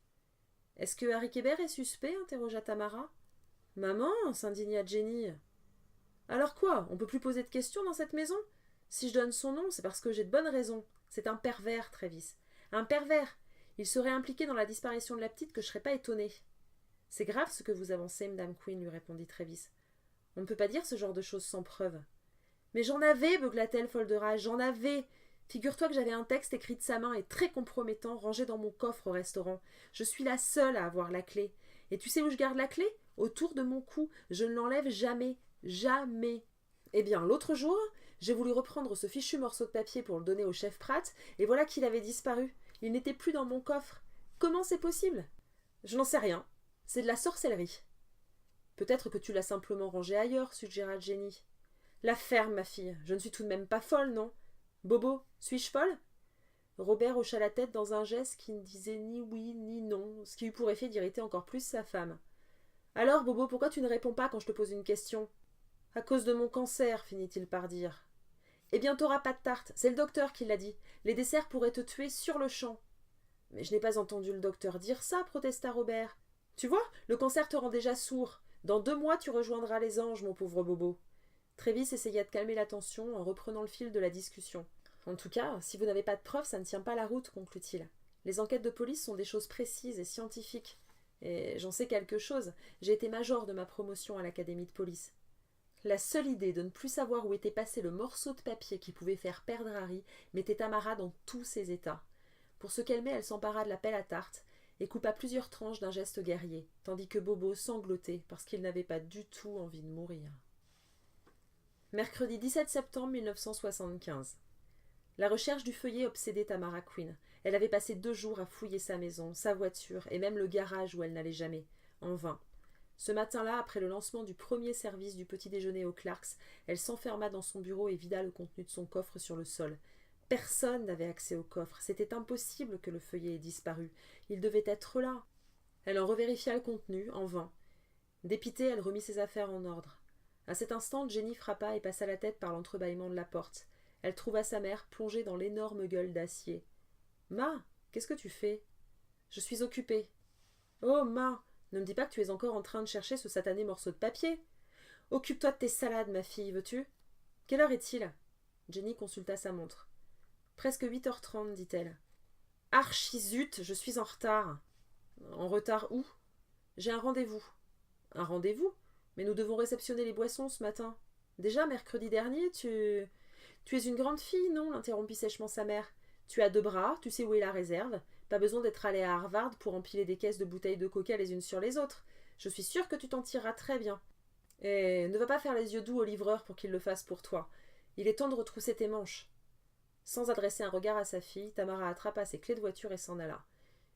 Est-ce que Harry Kébert est suspect ?» interrogea Tamara. « Maman !» s'indigna Jenny. « Alors quoi? On peut plus poser de questions dans cette maison? Si je donne son nom, c'est parce que j'ai de bonnes raisons. C'est un pervers, Travis. Un pervers. Il serait impliqué dans la disparition de la petite que je serais pas étonnée. »« C'est grave ce que vous avancez, Madame Quinn, lui répondit Travis. On ne peut pas dire ce genre de choses sans preuve. »« Mais j'en avais, beugla-t-elle, folle de rage, j'en avais. Figure-toi que j'avais un texte écrit de sa main et très compromettant rangé dans mon coffre au restaurant. Je suis la seule à avoir la clé. Et tu sais où je garde la clé? Autour de mon cou. Je ne l'enlève jamais. Jamais. Eh bien, l'autre jour, j'ai voulu reprendre ce fichu morceau de papier pour le donner au chef Pratt, et voilà qu'il avait disparu. Il n'était plus dans mon coffre. Comment c'est possible? Je n'en sais rien. C'est de la sorcellerie. Peut-être que tu l'as simplement rangé ailleurs, suggéra Jenny. La ferme, ma fille. Je ne suis tout de même pas folle, non? Bobo, suis-je folle? Robert hocha la tête dans un geste qui ne disait ni oui ni non, ce qui eut pour effet d'irriter encore plus sa femme. Alors, Bobo, pourquoi tu ne réponds pas quand je te pose une question? À cause de mon cancer, finit-il par dire. Eh bien, t'auras pas de tarte, c'est le docteur qui l'a dit. Les desserts pourraient te tuer sur le champ. Mais je n'ai pas entendu le docteur dire ça, protesta Robert. Tu vois, le cancer te rend déjà sourd. Dans 2 mois, tu rejoindras les anges, mon pauvre Bobo. Travis essaya de calmer la tension en reprenant le fil de la discussion. En tout cas, si vous n'avez pas de preuves, ça ne tient pas la route, conclut-il. Les enquêtes de police sont des choses précises et scientifiques. Et j'en sais quelque chose. J'ai été major de ma promotion à l'académie de police. La seule idée de ne plus savoir où était passé le morceau de papier qui pouvait faire perdre Harry mettait Tamara dans tous ses états. Pour se calmer, elle s'empara de la pelle à tarte et coupa plusieurs tranches d'un geste guerrier, tandis que Bobo sanglotait parce qu'il n'avait pas du tout envie de mourir. Mercredi 17 septembre 1975. La recherche du feuillet obsédait Tamara Quinn. Elle avait passé 2 jours à fouiller sa maison, sa voiture et même le garage où elle n'allait jamais. En vain. Ce matin-là, après le lancement du premier service du petit déjeuner au Clarks, elle s'enferma dans son bureau et vida le contenu de son coffre sur le sol. Personne n'avait accès au coffre. C'était impossible que le feuillet ait disparu. Il devait être là. Elle en revérifia le contenu, en vain. Dépitée, elle remit ses affaires en ordre. À cet instant, Jenny frappa et passa la tête par l'entrebâillement de la porte. Elle trouva sa mère plongée dans l'énorme gueule d'acier. « Ma, qu'est-ce que tu fais ?»« Je suis occupée. »« Oh, Ma, ne me dis pas que tu es encore en train de chercher ce satané morceau de papier. Occupe-toi de tes salades, ma fille, veux-tu? Quelle heure est-il » Jenny consulta sa montre. Presque 8h30, dit-elle. Archizut, je suis en retard. En retard où? J'ai un rendez-vous. Un rendez-vous? Mais nous devons réceptionner les boissons ce matin. Déjà, mercredi dernier, tu es une grande fille, non? L'interrompit sèchement sa mère. Tu as 2 bras, tu sais où est la réserve. Pas besoin d'être allée à Harvard pour empiler des caisses de bouteilles de coca les unes sur les autres. Je suis sûre que tu t'en tireras très bien. Et ne va pas faire les yeux doux au livreur pour qu'il le fasse pour toi. Il est temps de retrousser tes manches. Sans adresser un regard à sa fille, Tamara attrapa ses clés de voiture et s'en alla.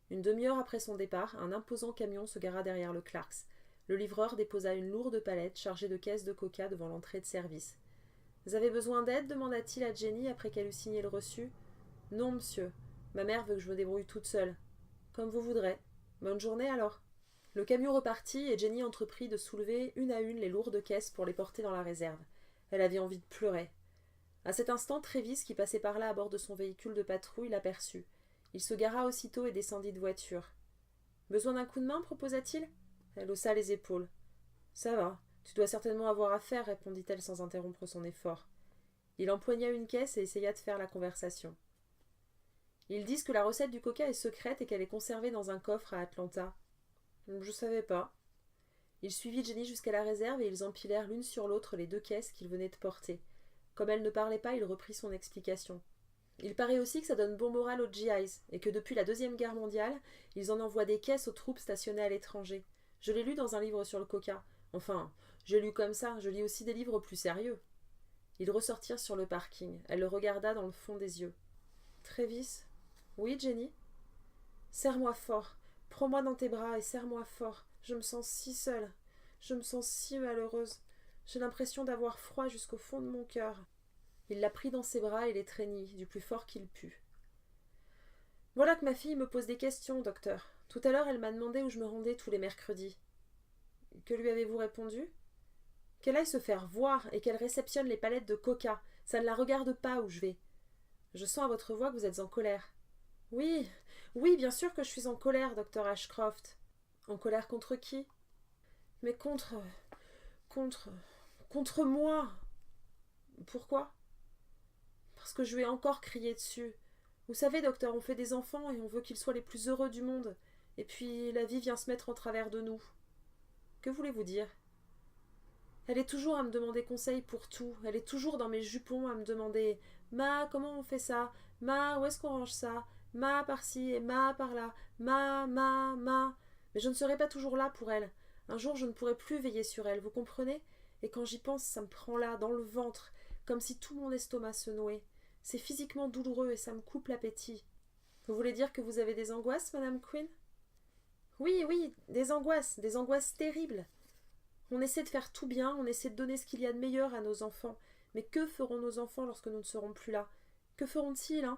Une demi-heure après son départ, un imposant camion se gara derrière le Clarks. Le livreur déposa une lourde palette chargée de caisses de coca devant l'entrée de service. « Vous avez besoin d'aide » demanda-t-il à Jenny après qu'elle eut signé le reçu. « Non, monsieur. Ma mère veut que je me débrouille toute seule. »« Comme vous voudrez. Bonne journée alors. » Le camion repartit et Jenny entreprit de soulever une à une les lourdes caisses pour les porter dans la réserve. Elle avait envie de pleurer. À cet instant, Travis, qui passait par là à bord de son véhicule de patrouille, l'aperçut. Il se gara aussitôt et descendit de voiture. « Besoin d'un coup de main » proposa-t-il. Elle haussa les épaules. « Ça va, tu dois certainement avoir affaire » répondit-elle sans interrompre son effort. Il empoigna une caisse et essaya de faire la conversation. « Ils disent que la recette du coca est secrète et qu'elle est conservée dans un coffre à Atlanta. »« Je savais pas. » Il suivit Jenny jusqu'à la réserve et ils empilèrent l'une sur l'autre les 2 caisses qu'ils venaient de porter. Comme elle ne parlait pas, il reprit son explication. Il paraît aussi que ça donne bon moral aux GIs et que depuis la 2e Guerre mondiale, ils en envoient des caisses aux troupes stationnées à l'étranger. Je l'ai lu dans un livre sur le coca. Enfin, j'ai lu comme ça, je lis aussi des livres plus sérieux. Ils ressortirent sur le parking. Elle le regarda dans le fond des yeux. « Travis ?»« Oui, Jenny ?»« Serre-moi fort. Prends-moi dans tes bras et serre-moi fort. Je me sens si seule. Je me sens si malheureuse. J'ai l'impression d'avoir froid jusqu'au fond de mon cœur. Il la prit dans ses bras et l'étreignit du plus fort qu'il put. Voilà que ma fille me pose des questions, docteur. Tout à l'heure, elle m'a demandé où je me rendais tous les mercredis. Que lui avez-vous répondu? Qu'elle aille se faire voir et qu'elle réceptionne les palettes de coca. Ça ne la regarde pas où je vais. Je sens à votre voix que vous êtes en colère. Oui, oui, bien sûr que je suis en colère, docteur Ashcroft. En colère contre qui? Mais contre moi. Pourquoi? Parce que je lui ai encore crié dessus. Vous savez, docteur, on fait des enfants et on veut qu'ils soient les plus heureux du monde. Et puis la vie vient se mettre en travers de nous. Que voulez-vous dire? Elle est toujours à me demander conseil pour tout. Elle est toujours dans mes jupons à me demander Ma, comment on fait ça? Ma, où est-ce qu'on range ça? Ma, par-ci et ma, par-là. Ma. Mais je ne serai pas toujours là pour elle. Un jour, je ne pourrai plus veiller sur elle, vous comprenez? Et quand j'y pense, ça me prend là, dans le ventre, comme si tout mon estomac se nouait. C'est physiquement douloureux et ça me coupe l'appétit. Vous voulez dire que vous avez des angoisses, Madame Quinn? Oui, des angoisses terribles. On essaie de faire tout bien, on essaie de donner ce qu'il y a de meilleur à nos enfants. Mais que feront nos enfants lorsque nous ne serons plus là? Que feront-ils, hein?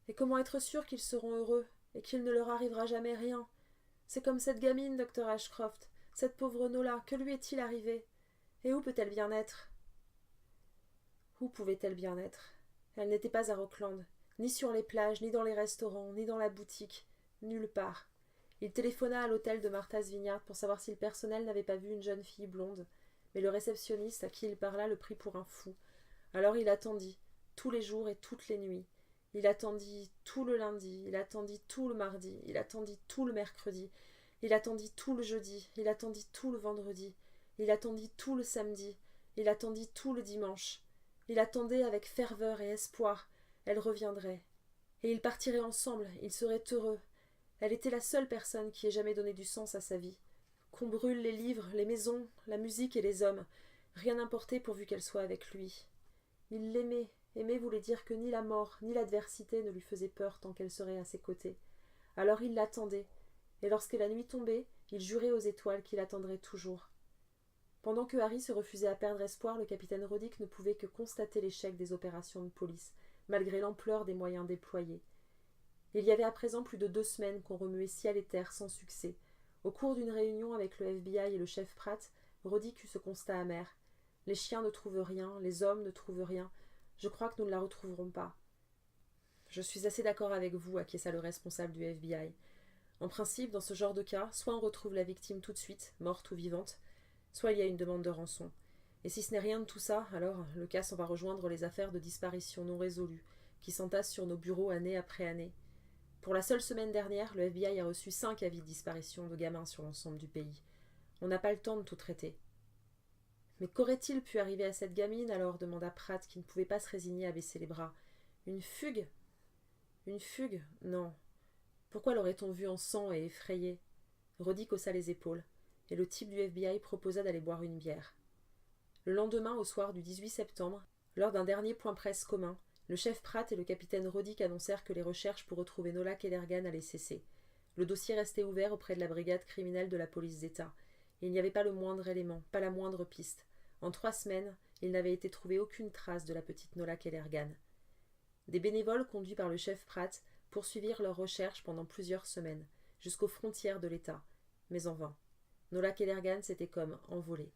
Et comment être sûr qu'ils seront heureux et qu'il ne leur arrivera jamais rien? C'est comme cette gamine, docteur Ashcroft, cette pauvre Nola, que lui est-il arrivé? Et où peut-elle bien être? Où pouvait-elle bien être? Elle n'était pas à Rockland, ni sur les plages, ni dans les restaurants, ni dans la boutique, nulle part. Il téléphona à l'hôtel de Martha's Vineyard pour savoir si le personnel n'avait pas vu une jeune fille blonde, mais le réceptionniste à qui il parla le prit pour un fou. Alors il attendit, tous les jours et toutes les nuits. Il attendit tout le lundi, il attendit tout le mardi, il attendit tout le mercredi, il attendit tout le jeudi, il attendit tout le vendredi, il attendit tout le samedi, il attendit tout le dimanche. Il attendait avec ferveur et espoir. Elle reviendrait. Et ils partiraient ensemble, ils seraient heureux. Elle était la seule personne qui ait jamais donné du sens à sa vie. Qu'on brûle les livres, les maisons, la musique et les hommes, rien n'importait pourvu qu'elle soit avec lui. Il l'aimait. Aimer voulait dire que ni la mort, ni l'adversité ne lui faisaient peur tant qu'elle serait à ses côtés. Alors il l'attendait, et lorsque la nuit tombait, il jurait aux étoiles qu'il attendrait toujours. Pendant que Harry se refusait à perdre espoir, le capitaine Roddick ne pouvait que constater l'échec des opérations de police, malgré l'ampleur des moyens déployés. Il y avait à présent plus de 2 semaines qu'on remuait ciel et terre sans succès. Au cours d'une réunion avec le FBI et le chef Pratt, Roddick eut ce constat amer. Les chiens ne trouvent rien, les hommes ne trouvent rien. Je crois que nous ne la retrouverons pas. Je suis assez d'accord avec vous, acquiesça le responsable du FBI. En principe, dans ce genre de cas, soit on retrouve la victime tout de suite, morte ou vivante, soit il y a une demande de rançon. Et si ce n'est rien de tout ça, alors le cas s'en va rejoindre les affaires de disparition non résolues, qui s'entassent sur nos bureaux année après année. Pour la seule semaine dernière, le FBI a reçu 5 avis de disparition de gamins sur l'ensemble du pays. On n'a pas le temps de tout traiter. Mais qu'aurait-il pu arriver à cette gamine alors demanda Pratt, qui ne pouvait pas se résigner à baisser les bras. Une fugue? Une fugue? Non. Pourquoi l'aurait-on vue en sang et effrayée? Roddick haussa les épaules, et le type du FBI proposa d'aller boire une bière. Le lendemain, au soir du 18 septembre, lors d'un dernier point presse commun, le chef Pratt et le capitaine Roddick annoncèrent que les recherches pour retrouver Nola Kellergan allaient cesser. Le dossier restait ouvert auprès de la brigade criminelle de la police d'État. Il n'y avait pas le moindre élément, pas la moindre piste. En 3 semaines, il n'avait été trouvé aucune trace de la petite Nola Kellergan. Des bénévoles conduits par le chef Pratt poursuivirent leurs recherches pendant plusieurs semaines, jusqu'aux frontières de l'État, mais en vain. Nola Kellergan s'était comme envolée.